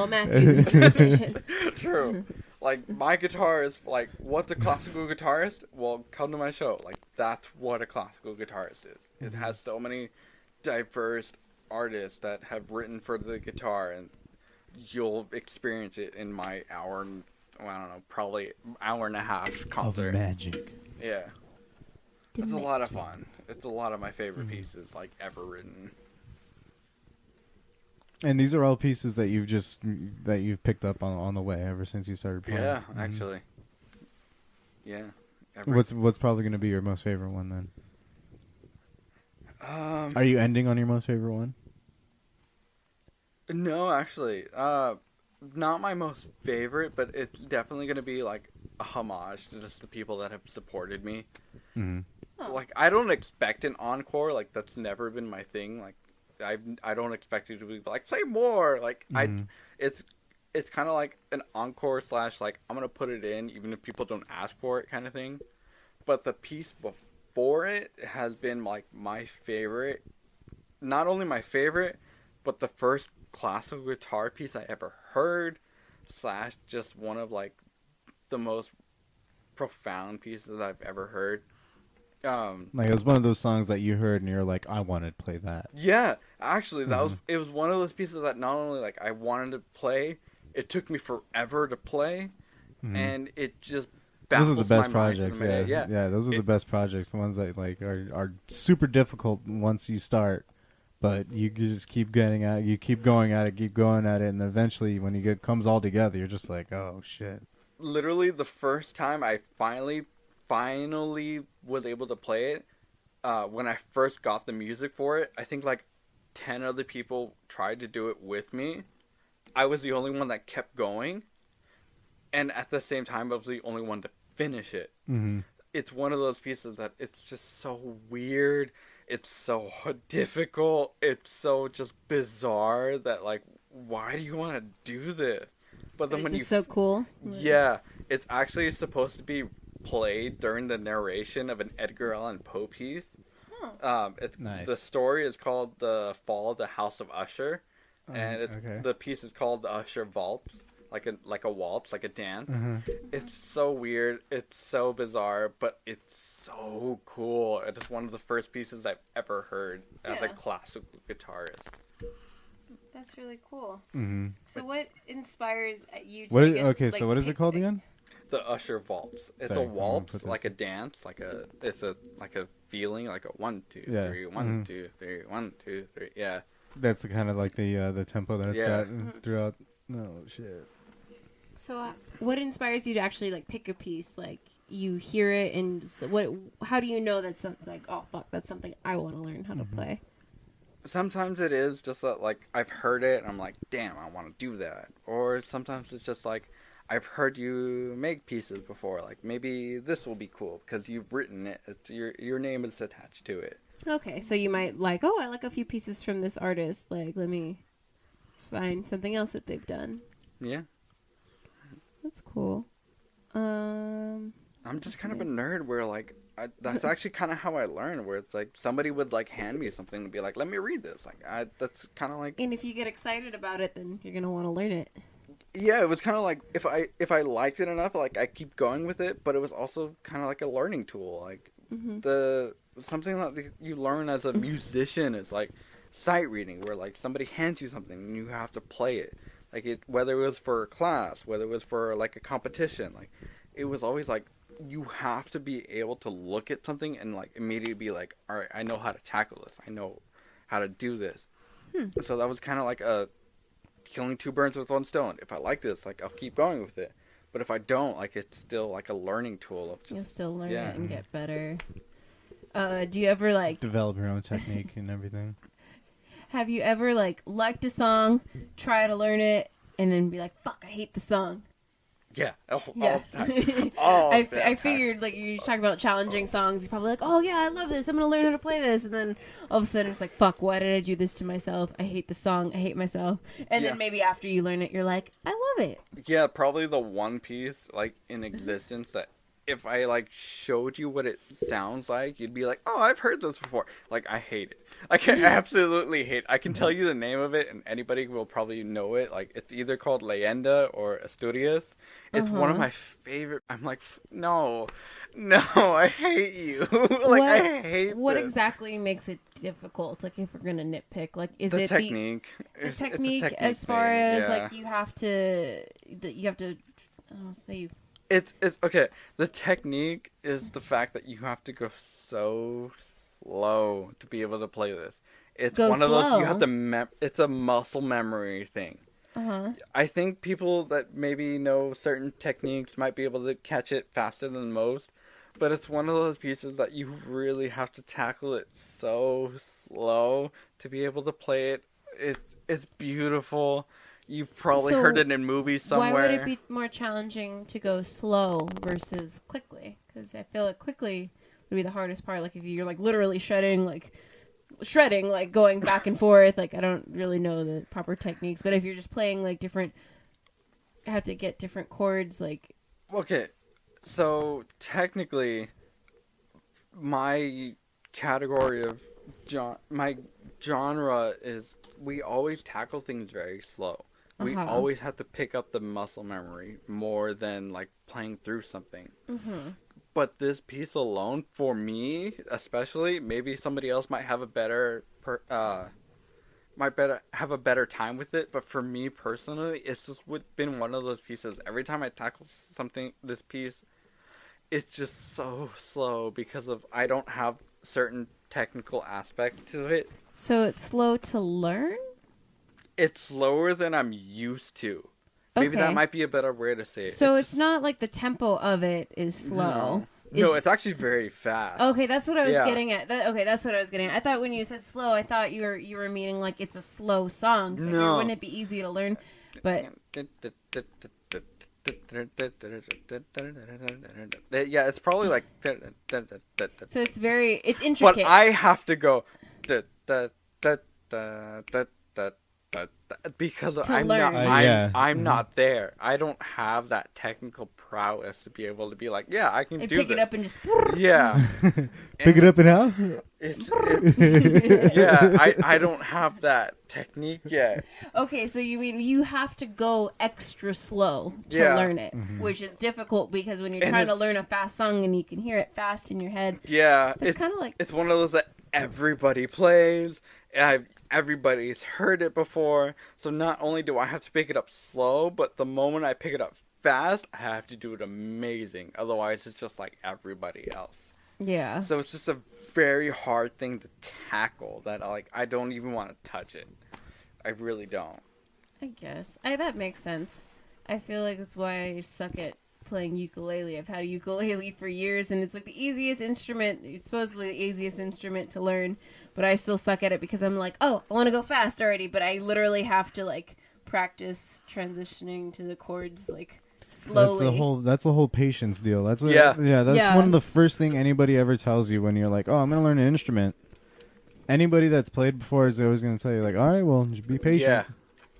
S1: Matthew's interpretation.
S4: True. Like, my guitar is like, what's a classical guitarist? Well, come to my show. Like, that's what a classical guitarist is. It has so many diverse artists that have written for the guitar, and you'll experience it in my hour, I don't know, probably hour and a half concert.
S2: Of magic.
S4: Yeah. It's a lot of fun. It's a lot of my favorite pieces, like, ever written.
S2: And these are all pieces that you've picked up on the way ever since you started playing.
S4: Yeah, actually. Yeah.
S2: What's probably going to be your most favorite one then? Are you ending on your most favorite one?
S4: No, actually. Not my most favorite, but it's definitely going to be like a homage to just the people that have supported me. Like, I don't expect an encore. Like, that's never been my thing. Like, I don't expect it to be like, play more. Like, it's kind of like an encore / like, I'm gonna put it in even if people don't ask for it kind of thing. But the piece before it has been like my favorite. Not only my favorite, but the first classical guitar piece I ever heard / just one of like the most profound pieces I've ever heard.
S2: Like, it was one of those songs that you heard and you're like, I want to play that.
S4: Yeah, actually, it was one of those pieces that not only like I wanted to play, it took me forever to play, and it just baffles
S2: those are the best
S4: my mind
S2: projects.
S4: in a minute.
S2: Yeah, those are the best projects. The ones that like are super difficult once you start, but you just keep going at it, and eventually when it comes all together, you're just like, oh shit.
S4: Literally, the first time I finally was able to play it, when I first got the music for it, I think like 10 other people tried to do it with me. I was the only one that kept going, and at the same time I was the only one to finish it. It's one of those pieces that it's just so weird, it's so difficult, it's so just bizarre that like, why do you want to do this? But then
S1: It's just so cool.
S4: Yeah, it's actually supposed to be played during the narration of an Edgar Allan Poe piece. It's
S2: nice.
S4: The story is called The Fall of the House of Usher, and the piece is called The Usher Waltz, like a waltz, like a dance. It's so weird, it's so bizarre, but it's so cool. It's one of the first pieces I've ever heard as a classical guitarist.
S1: That's really cool. So what inspires you to
S2: so what is it called again?
S4: The Usher Waltz. It's a waltz, like a dance, it's a feeling, like a 1 2 3 1 2 3 1 2 3. Yeah.
S2: That's kind of like the tempo that it's got throughout. Oh shit.
S1: So what inspires you to actually like pick a piece? Like, you hear it, and how do you know that's something like, oh fuck, that's something I want to learn how to play?
S4: Sometimes it is just that, like, I've heard it and I'm like, damn, I want to do that. Or sometimes it's just like, I've heard you make pieces before. Like, maybe this will be cool because you've written it. It's your name is attached to it.
S1: Okay, so you might like, oh, I like a few pieces from this artist. Like, let me find something else that they've done.
S4: Yeah.
S1: That's cool.
S4: I'm just kind of a nerd where, like, that's actually kind of how I learned, where it's like somebody would, like, hand me something and be like, let me read this. Like, that's kind of like...
S1: And if you get excited about it, then you're going to want to learn it.
S4: Yeah, it was kind of like, if I liked it enough, like, I keep going with it, but it was also kind of like a learning tool. Like, something that you learn as a musician is, like, sight reading, where, like, somebody hands you something and you have to play it. Like, whether it was for a class, whether it was for, like, a competition, like, it was always, like, you have to be able to look at something and, like, immediately be like, all right, I know how to tackle this. I know how to do this. So that was kind of like killing two birds with one stone. If I like this, like, I'll keep going with it. But if I don't, like, it's still, like, a learning tool. Of just,
S1: you'll still learn it and get better. Do you ever, like...
S2: develop your own technique and everything.
S1: Have you ever, like, liked a song, try to learn it, and then be like, fuck, I hate the song?
S4: Yeah.
S1: Yeah.
S4: All the time. I
S1: figured, like, you talk about challenging songs, you're probably like, oh, yeah, I love this, I'm going to learn how to play this, and then all of a sudden it's like, fuck, why did I do this to myself? I hate the song, I hate myself. And then maybe after you learn it, you're like, I love it.
S4: Yeah, probably the one piece, like, in existence that if I, like, showed you what it sounds like, you'd be like, oh, I've heard this before. Like, I hate it. Like, I absolutely hate it. I can tell you the name of it, and anybody will probably know it. Like, it's either called Leyenda or Asturias. It's one of my favorite. I'm like, no, I hate you. Like, I hate
S1: What
S4: this.
S1: exactly makes it difficult? Like, if we're going to nitpick, like, is
S4: The
S1: it
S4: technique.
S1: the
S4: It's a
S1: technique
S4: technique
S1: as far
S4: thing,
S1: as,
S4: yeah.
S1: like, you have to, say...
S4: It's okay. The technique is the fact that you have to go so slow to be able to play this. It's
S1: Go
S4: one of those
S1: slow?
S4: you have to it's a muscle memory thing. I think people that maybe know certain techniques might be able to catch it faster than most, but it's one of those pieces that you really have to tackle it so slow to be able to play it. It's beautiful. You've probably heard it in movies somewhere.
S1: Why would it be more challenging to go slow versus quickly? Because I feel like quickly would be the hardest part. Like, if you're, like, literally shredding, like, going back and forth. Like, I don't really know the proper techniques. But if you're just playing, like, have to get different chords, like...
S4: Okay, so technically, my category of my genre is we always tackle things very slow. We always have to pick up the muscle memory more than, like, playing through something. But this piece alone, for me especially, maybe somebody else might have a better time with it. But for me personally, it's just been one of those pieces. Every time I tackle this piece, it's just so slow because I don't have certain technical aspect to it.
S1: So it's slow to learn?
S4: It's slower than I'm used to. Maybe that might be a better way to say it.
S1: So it's not like the tempo of it is slow.
S4: No, it's actually very fast.
S1: Okay, that's what I was getting at. That's what I was getting at. I thought when you said slow, I thought you were meaning like it's a slow song. So
S4: no.
S1: Wouldn't it be easy to learn? But
S4: yeah, it's probably like.
S1: So it's intricate.
S4: But I have to go. Because I'm not there. I don't have that technical prowess to be able to be like, yeah, I can do
S1: pick
S4: this.
S1: it up and just
S4: yeah.
S2: Pick it up and how?
S4: Yeah, I don't have that technique yet.
S1: Okay, so you mean you have to go extra slow to learn it, which is difficult because when you're trying to learn a fast song and you can hear it fast in your head.
S4: Yeah,
S1: it's kind of like
S4: it's one of those that everybody plays. Everybody's heard it before, so not only do I have to pick it up slow, but the moment I pick it up fast, I have to do it amazing. Otherwise, it's just like everybody else.
S1: Yeah.
S4: So it's just a very hard thing to tackle that I don't even want to touch it. I really don't.
S1: I guess. That makes sense. I feel like that's why I suck at playing ukulele. I've had a ukulele for years, and it's like the easiest instrument, supposedly the easiest instrument to learn. But I still suck at it because I'm like, oh, I want to go fast already. But I literally have to, like, practice transitioning to the chords, like, slowly.
S2: That's the whole patience deal. That's
S4: Yeah.
S2: That's one of the first thing anybody ever tells you when you're like, oh, I'm gonna learn an instrument. Anybody that's played before is always gonna tell you like, all right, well, just be patient.
S4: Yeah.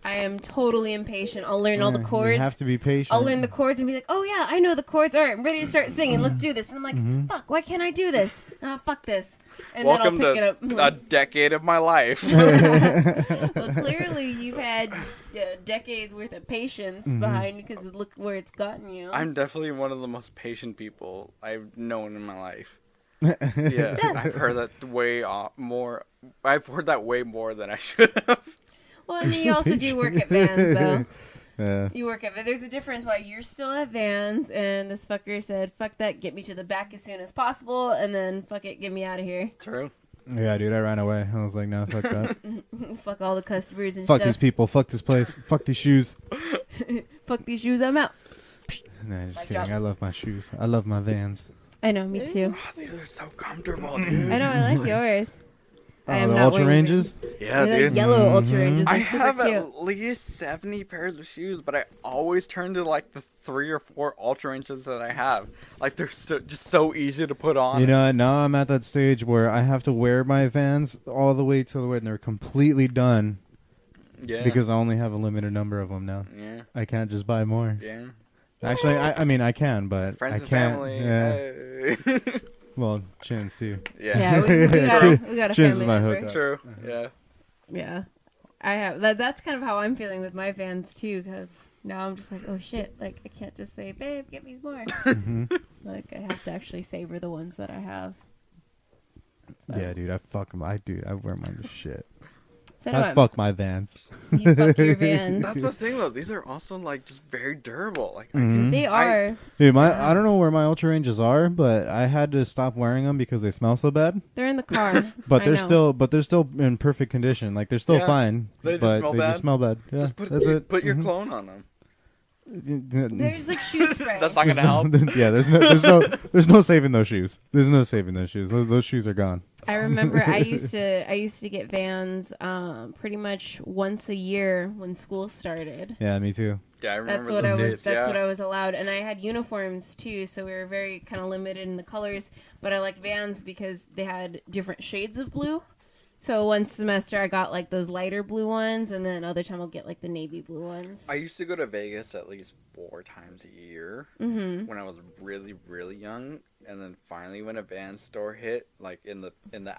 S1: I am totally impatient. I'll learn all the chords.
S2: You have to be patient.
S1: I'll learn the chords and be like, oh yeah, I know the chords. All right, I'm ready to start singing. Let's do this. And I'm like, fuck, why can't I do this? Fuck this. And
S4: Welcome
S1: then I'll pick it up.
S4: a decade of my life.
S1: Well, clearly you've had decades worth of patience behind you because look where it's gotten you.
S4: I'm definitely one of the most patient people I've known in my life. Yeah, I've heard that way more. I've heard that way more than I should have.
S1: Well, I mean, you also do work at Vans, though.
S2: Yeah.
S1: You work at it. There's a difference why you're still at Vans, and this fucker said, fuck that, get me to the back as soon as possible, and then fuck it, get me out of here.
S4: True.
S2: Yeah, dude, I ran away. I was like, no, fuck that.
S1: Fuck all the customers and
S2: Fuck
S1: stuff.
S2: these people. Fuck this place. Fuck these shoes.
S1: Fuck these shoes, I'm out.
S2: Nah, just
S1: Mic
S2: kidding.
S1: drop.
S2: I love my shoes. I love my Vans.
S1: I know, me too.
S4: Oh, these are so comfortable, dude.
S1: I know, I like yours. I am
S2: the
S1: not
S2: Ultra
S1: wearing
S2: Ranges?
S4: Yeah,
S1: They're
S4: dude.
S1: like yellow Ultra Ranges.
S4: I
S1: They're super
S4: have
S1: cute.
S4: at least 70 pairs of shoes, but I always turn to like the 3 or 4 Ultra Ranges that I have. Like they're just so easy to put on.
S2: You know, now I'm at that stage where I have to wear my Vans all the way to the way they're completely done.
S4: Yeah.
S2: Because I only have a limited number of them now.
S4: Yeah.
S2: I can't just buy more.
S4: Yeah.
S2: Actually, I mean, I can, but
S4: Friends
S2: I
S4: and
S2: can't.
S4: family.
S2: Yeah.
S4: Hey.
S2: Well, Chins too.
S1: Yeah, we got a
S2: Chins is
S1: family
S2: my
S1: member.
S2: hookup.
S4: True. Yeah.
S1: Yeah. I have that's kind of how I'm feeling with my Vans too, because now I'm just like, oh shit, like I can't just say, babe, get me more. Like I have to actually savor the ones that I have. So,
S2: Yeah, dude, I fuck them. I wear mine to shit.
S1: so do
S2: I fuck my Vans.
S1: You fuck your Vans.
S4: That's the thing though. These are also like just very durable. Like
S1: They are.
S2: Dude, I don't know where my Ultra Ranges are, but I had to stop wearing them because they smell so bad.
S1: They're in the car.
S2: But
S1: I
S2: they're
S1: know.
S2: still in perfect condition. Like they're still
S4: Yeah.
S2: fine.
S4: They just
S2: but
S4: smell
S2: they
S4: bad?
S2: just smell bad. Yeah,
S4: just
S2: that's it.
S4: put your clone on them.
S1: There's like shoe spray.
S4: That's not gonna help.
S2: Yeah, there's no saving those shoes. There's no saving those shoes. Those shoes are gone.
S1: I remember I used to get Vans pretty much once a year when school started.
S2: Yeah, me too.
S4: Yeah, I remember
S1: That's what
S4: those
S1: I was.
S4: days.
S1: That's
S4: yeah.
S1: what I was allowed, and I had uniforms too, so we were very kind of limited in the colors. But I liked Vans because they had different shades of blue. So one semester I got like those lighter blue ones, and then other time I'll get like the navy blue ones.
S4: I used to go to Vegas at least 4 times a year when I was really, really young, and then finally when a Vans store hit, like in the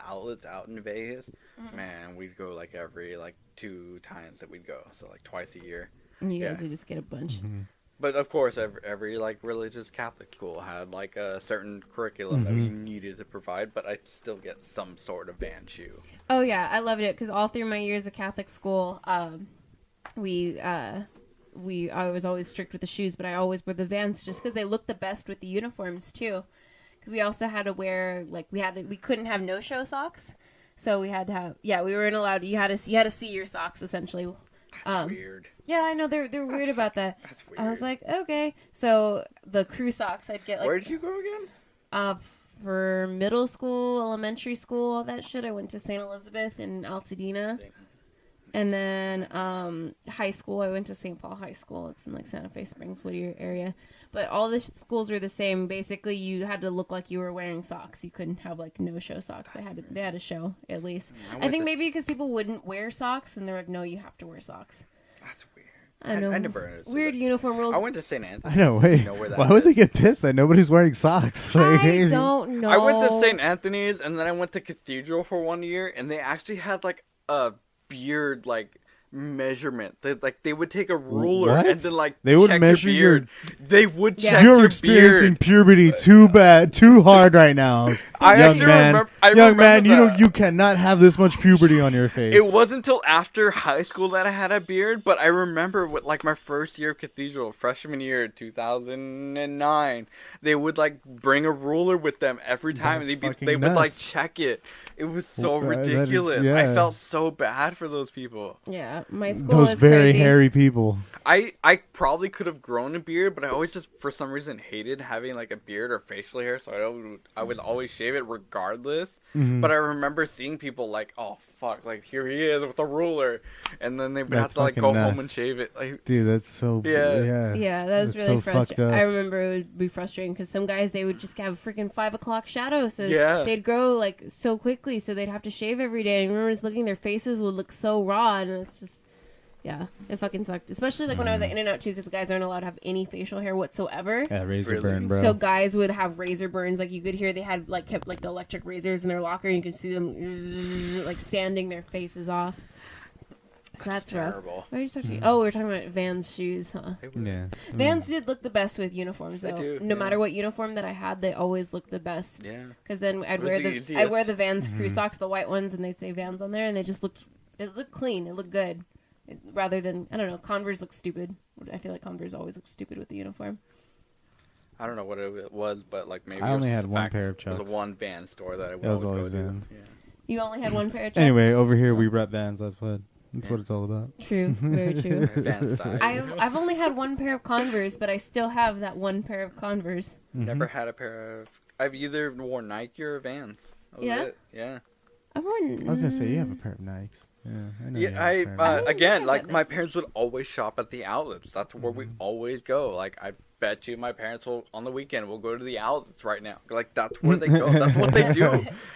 S4: outlets out in Vegas, man, we'd go like every 2 times that we'd go, so like twice a year.
S1: And you guys
S4: Yeah.
S1: would just get a bunch.
S4: But of course, every like religious Catholic school had like a certain curriculum that we needed to provide, but I still get some sort of Van shoe.
S1: Oh yeah, I loved it because all through my years of Catholic school, I was always strict with the shoes, but I always wore the Vans just because they looked the best with the uniforms too. Because we also had to wear we couldn't have no-show socks, so we had to have we weren't allowed. You had to see your socks essentially.
S4: That's weird.
S1: Yeah, I know they're weird about that.
S4: That's weird.
S1: I was like, okay, so the crew socks I'd get like.
S4: Where'd you go again?
S1: For middle school, elementary school, all that shit, I went to St. Elizabeth in Altadena. And then high school, I went to St. Paul High School. It's in like Santa Fe Springs, Whittier area. But all the schools were the same. Basically, you had to look like you were wearing socks. You couldn't have like no show socks. They had to show at least. I think maybe because people wouldn't wear socks, and they're like, no, you have to wear socks.
S4: That's weird.
S1: I know.
S4: I never understood
S1: Weird
S4: that.
S1: uniform rules.
S4: I went to St. Anthony's.
S2: I know. Wait,
S4: You know where that
S2: why would
S4: is?
S2: they get pissed that nobody's wearing socks?
S1: I don't know.
S4: I went to St. Anthony's, and then I went to Cathedral for 1 year, and they actually had like a beard measurement. They would take a ruler
S2: What?
S4: and then
S2: They would
S4: check
S2: measure
S4: your
S2: your-
S4: beard. They would
S1: Yeah.
S4: check
S2: You're
S4: your
S2: experiencing
S4: beard.
S2: puberty too hard right now.
S4: I
S2: young
S4: actually
S2: man.
S4: remember- I
S2: young man,
S4: remember that.
S2: you cannot have this much puberty on your face.
S4: It wasn't until after high school that I had a beard, but I remember with like my first year of Cathedral, freshman year, 2009, they would like bring a ruler with them every time,
S2: That's
S4: and
S2: fucking
S4: they would like
S2: nuts.
S4: check it. It was so
S2: Well, that is-
S4: ridiculous.
S2: yeah.
S4: I felt so bad for those people.
S1: Yeah, my school
S2: Those
S1: is
S2: very
S1: crazy.
S2: hairy people.
S4: I probably could have grown a beard, but I always just for some reason hated having like a beard or facial hair, so I would always shave shave it regardless.
S2: Mhm.
S4: But I remember seeing people like, oh fuck, like here he is with a ruler, and then they would have
S2: That's
S4: to like
S2: fucking
S4: go
S2: nuts.
S4: home and shave it. Like,
S2: Dude, that's so
S4: Yeah.
S1: Yeah, that was
S2: That's
S1: really
S2: so fucked
S1: frustrating.
S2: up.
S1: I remember it would be frustrating because some guys, they would just have freaking 5 o'clock shadow, so
S4: Yeah.
S1: they'd grow like so quickly, so they'd have to shave every day. And I remember just looking, their faces would look so raw, and it's just, yeah, it fucking sucked. Especially like when I was at In-N-Out too, because the guys aren't allowed to have any facial hair whatsoever.
S2: Yeah, razor
S4: Really?
S2: burn, bro.
S1: So guys would have razor burns, like you could hear they had like kept like the electric razors in their locker, and you could see them like sanding their faces off. So that's rough.
S4: terrible.
S1: What are you talking? Oh, we were talking about Vans shoes, huh?
S2: yeah.
S1: Vans did look the best with uniforms,
S4: They
S1: though.
S4: do,
S1: No
S4: yeah.
S1: matter what uniform that I had, they always looked the best.
S4: Yeah.
S1: Because then I'd
S4: It was
S1: wear
S4: the
S1: the
S4: easiest.
S1: I'd wear the Vans crew socks, the white ones, and they'd say Vans on there, and they just looked clean. It looked good, rather than, I don't know, Converse look stupid. I feel like Converse always look stupid with the uniform.
S4: I don't know what it was, but like maybe
S2: I
S4: it
S2: only
S4: was
S2: had
S4: the
S2: one
S4: fact
S2: pair of
S4: it was
S2: Chucks.
S4: the one band store that I would
S2: It was
S4: always
S2: always
S4: go to.
S2: Vans.
S4: Yeah.
S1: You only had one pair of Chucks?
S2: Anyway, over here we rep Vans. That's what it's all about.
S1: True, very true.
S4: Vans size.
S1: I've only had one pair of Converse, but I still have that one pair of Converse.
S4: Never had a pair of. I've either worn Nike or Vans. That was
S1: Yeah?
S4: it. Yeah.
S1: I've worn.
S2: I was gonna say you have a pair of Nikes. Yeah, I know. you have
S4: Yeah,
S2: a pair of Nikes.
S4: again,
S1: I
S4: like
S1: got
S4: my
S1: Nikes.
S4: parents would always shop at the outlets. That's where we always go. Like I bet you my parents will on the weekend will go to the outlets right now. Like that's where they go. That's what they do.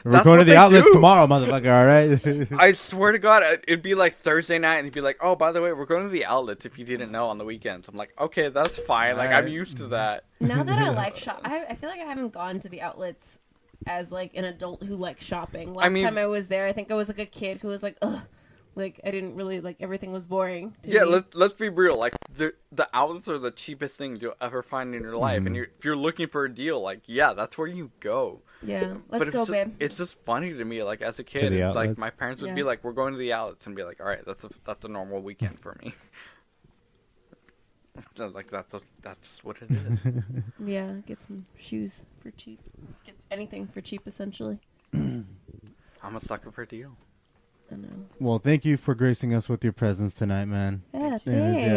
S2: We're
S4: That's
S2: going
S4: what
S2: to the
S4: they
S2: outlets
S4: do.
S2: tomorrow, motherfucker. All right.
S4: I swear to God, it'd be like Thursday night, and he'd be like, "Oh, by the way, we're going to the outlets." If you didn't know, on the weekends, I'm like, "Okay, that's fine. Like I'm
S2: Alright.
S4: used to that."
S1: Now that I like shop, I feel like I haven't gone to the outlets as like an adult who likes shopping. Last
S4: mean-
S1: time I was there, I think I was like a kid who was like, ugh, like I didn't really like, everything was boring. To
S4: Yeah,
S1: me.
S4: let's be real. Like the outlets are the cheapest thing you'll ever find in your life, and if you're looking for a deal, like yeah, that's where you go.
S1: Yeah, let's
S4: But
S1: go,
S4: it's
S1: babe.
S4: It's just funny to me, like as a kid,
S2: the
S4: it's like
S2: outlets?
S4: my parents would
S1: Yeah.
S4: be like, "We're going to the outlets," and be like, "All right, that's a normal weekend for me." So, like that's just what it is.
S1: Yeah, get some shoes for cheap. Get anything for cheap, essentially.
S4: I'm a sucker for a deal.
S1: I know.
S2: Well, thank you for gracing us with your presence tonight, man.
S1: Yeah,
S2: It is, yeah,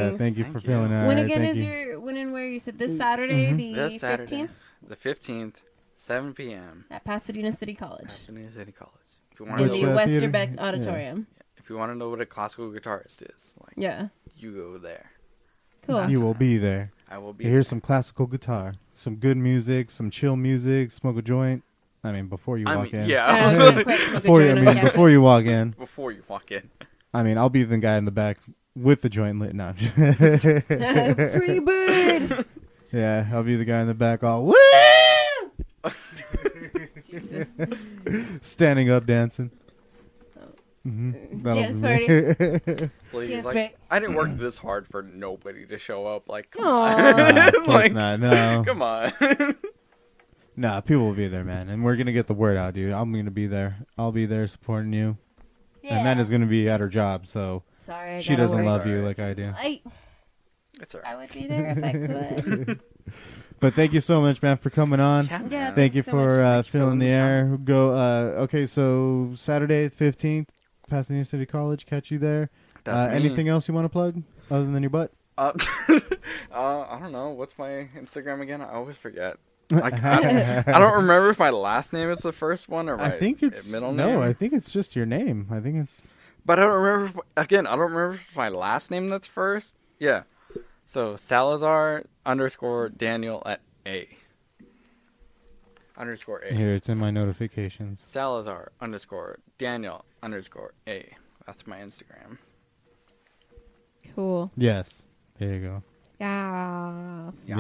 S1: thanks.
S2: thank you
S4: Thank
S2: for
S4: you.
S2: feeling all
S1: When
S2: right.
S1: again
S2: Thank
S1: is
S2: you.
S1: your when and where? You said this Saturday, the
S4: This Saturday,
S1: 15th,
S4: the 15th, 7 p.m.
S1: at Pasadena City College
S4: Pasadena City College. If you want
S1: in
S4: to
S2: Which,
S1: the
S4: know,
S2: theater?
S1: Westerbeck
S2: Yeah.
S1: Auditorium.
S4: if you want to know what a classical guitarist is, like
S1: Yeah,
S4: you go there.
S1: cool.
S2: You will be there.
S4: I will be.
S2: Here's some classical guitar, some good music, some chill music, smoke a joint. I mean, before you
S4: I
S2: walk
S4: mean,
S2: in.
S4: yeah.
S1: I know, real quick, smoke a
S2: Before you, I
S1: joint on
S2: mean,
S1: campus.
S2: before you walk in.
S4: Before you walk in.
S2: I mean, I'll be the guy in the back with the joint lit. No.
S1: Free bird.
S2: Yeah, I'll be the guy in the back all woo!
S1: Jesus.
S2: Standing up dancing.
S1: Dance
S4: Please,
S1: Dance
S4: like,
S1: break.
S4: I didn't work this hard for nobody to show up. Like, come
S1: Aw.
S4: on.
S2: Of course
S4: Like,
S2: not. No.
S4: come on.
S2: Nah, people will be there, man. And we're going to get the word out, dude. I'm going to be there. I'll be there supporting you. And Amanda's going to be at her job, so
S1: Sorry, I
S2: she
S1: gotta
S2: doesn't
S1: work.
S2: love you
S4: Alright.
S2: like I do.
S4: It's alright.
S1: I would be there if I could.
S2: But thank you so much, man, for coming on.
S4: Yeah,
S1: Yeah,
S4: man.
S2: Thank you
S1: so
S2: for
S1: much.
S2: filling the air. Go. Okay, so Saturday 15th, Pasadena City College. Catch you there.
S4: That's me.
S2: Anything else you want to plug other than your butt?
S4: I don't know. What's my Instagram again? I always forget. I don't remember if my last name is the first one or my
S2: I think it's
S4: middle name.
S2: no. I think it's just your name. I think it's.
S4: But I don't remember. I don't remember if my last name that's first. Yeah. So Salazar _ Daniel at A. _ A.
S2: Here, it's in my notifications.
S4: Salazar _ Daniel _ A. That's my Instagram.
S1: Cool.
S2: Yes. There you go.
S1: Yes.
S2: Yes.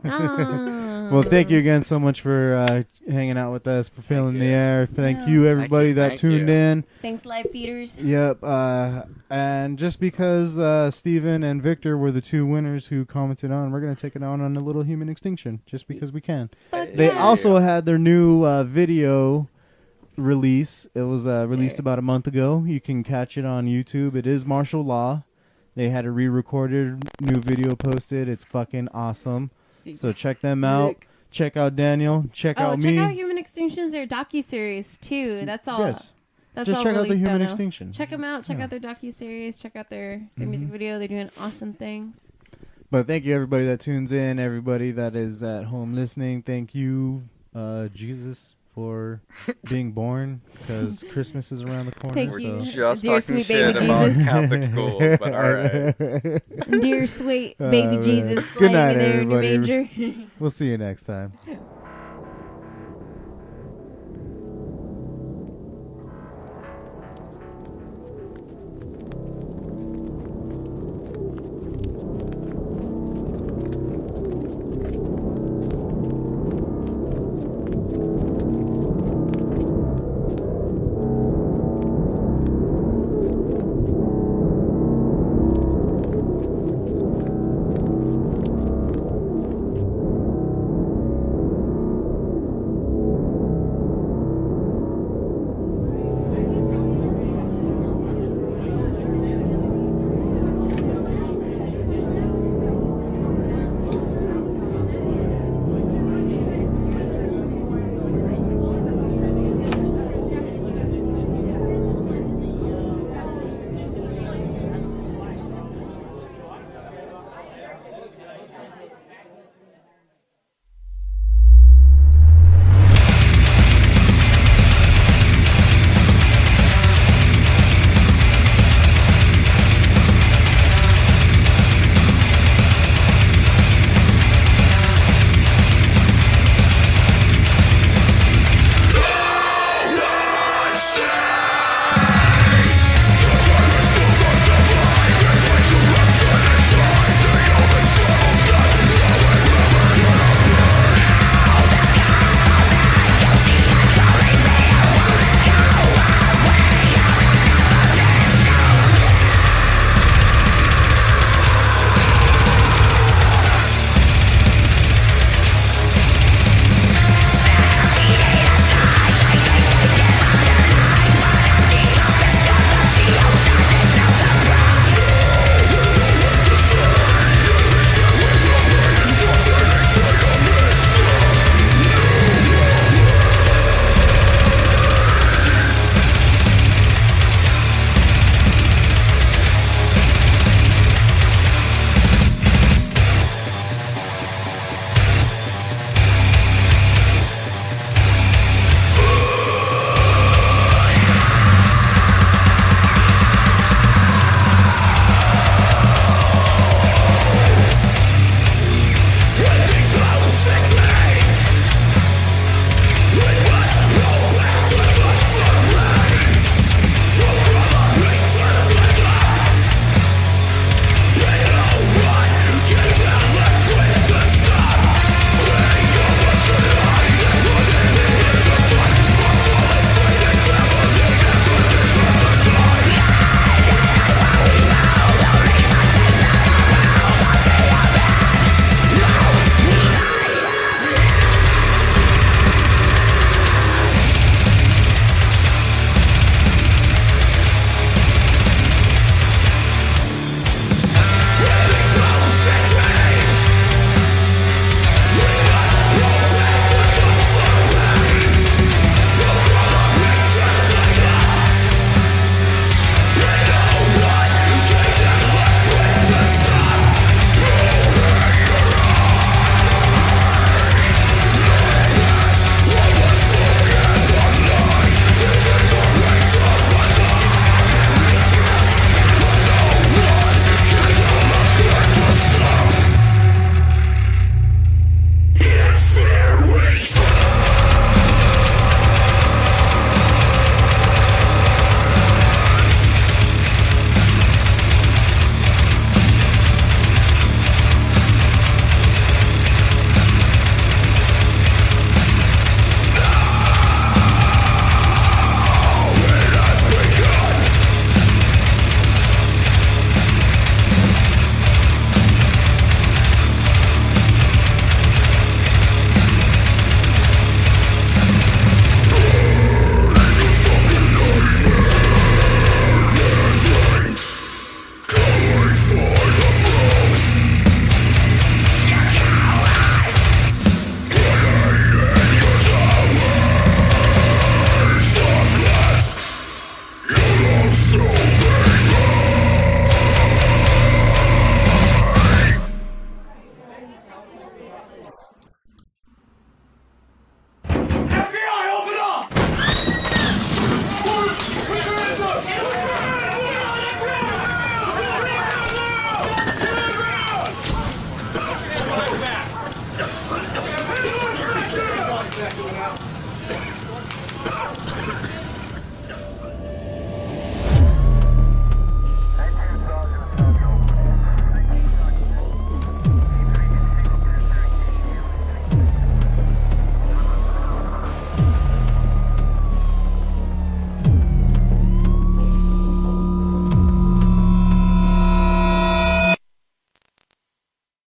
S1: Ah.
S2: Well, thank you again so much for hanging out with us, for filling the air. Thank you, everybody that
S4: Thank
S2: tuned
S4: you.
S2: in.
S1: Thanks, Live Feeders.
S2: Yep. And just because Steven and Victor were the two winners who commented on, we're going to take it on a little human extinction, just because we can.
S1: Fuck
S2: They
S1: yeah.
S2: also had their new video release. It was released about a month ago. You can catch it on YouTube. It is martial law. They had a re-recorded new video posted. It's fucking awesome. So check them out. Check out Daniel. Check out me.
S1: Check out Human Extinction's their docu-series, too. That's all.
S2: Yes.
S1: That's
S2: Just
S1: all
S2: check out the
S1: released
S2: Human
S1: now.
S2: Extinction.
S1: Check them out. Check
S2: Yeah.
S1: out their docu-series. Check out their music video. They're doing awesome things.
S2: But thank you, everybody that tunes in. Everybody that is at home listening. Thank you. Jesus for being born, because Christmas is around the corner.
S1: Thank
S4: We're
S1: you.
S4: just
S1: Dear
S4: talking
S1: sweet baby
S4: shit about
S1: Jesus.
S4: Catholic schools, but all right.
S1: Dear sweet baby
S2: man.
S1: Jesus,
S2: Good
S1: laying
S2: night,
S1: in there in your
S2: everybody.
S1: manger.
S2: We'll see you next time.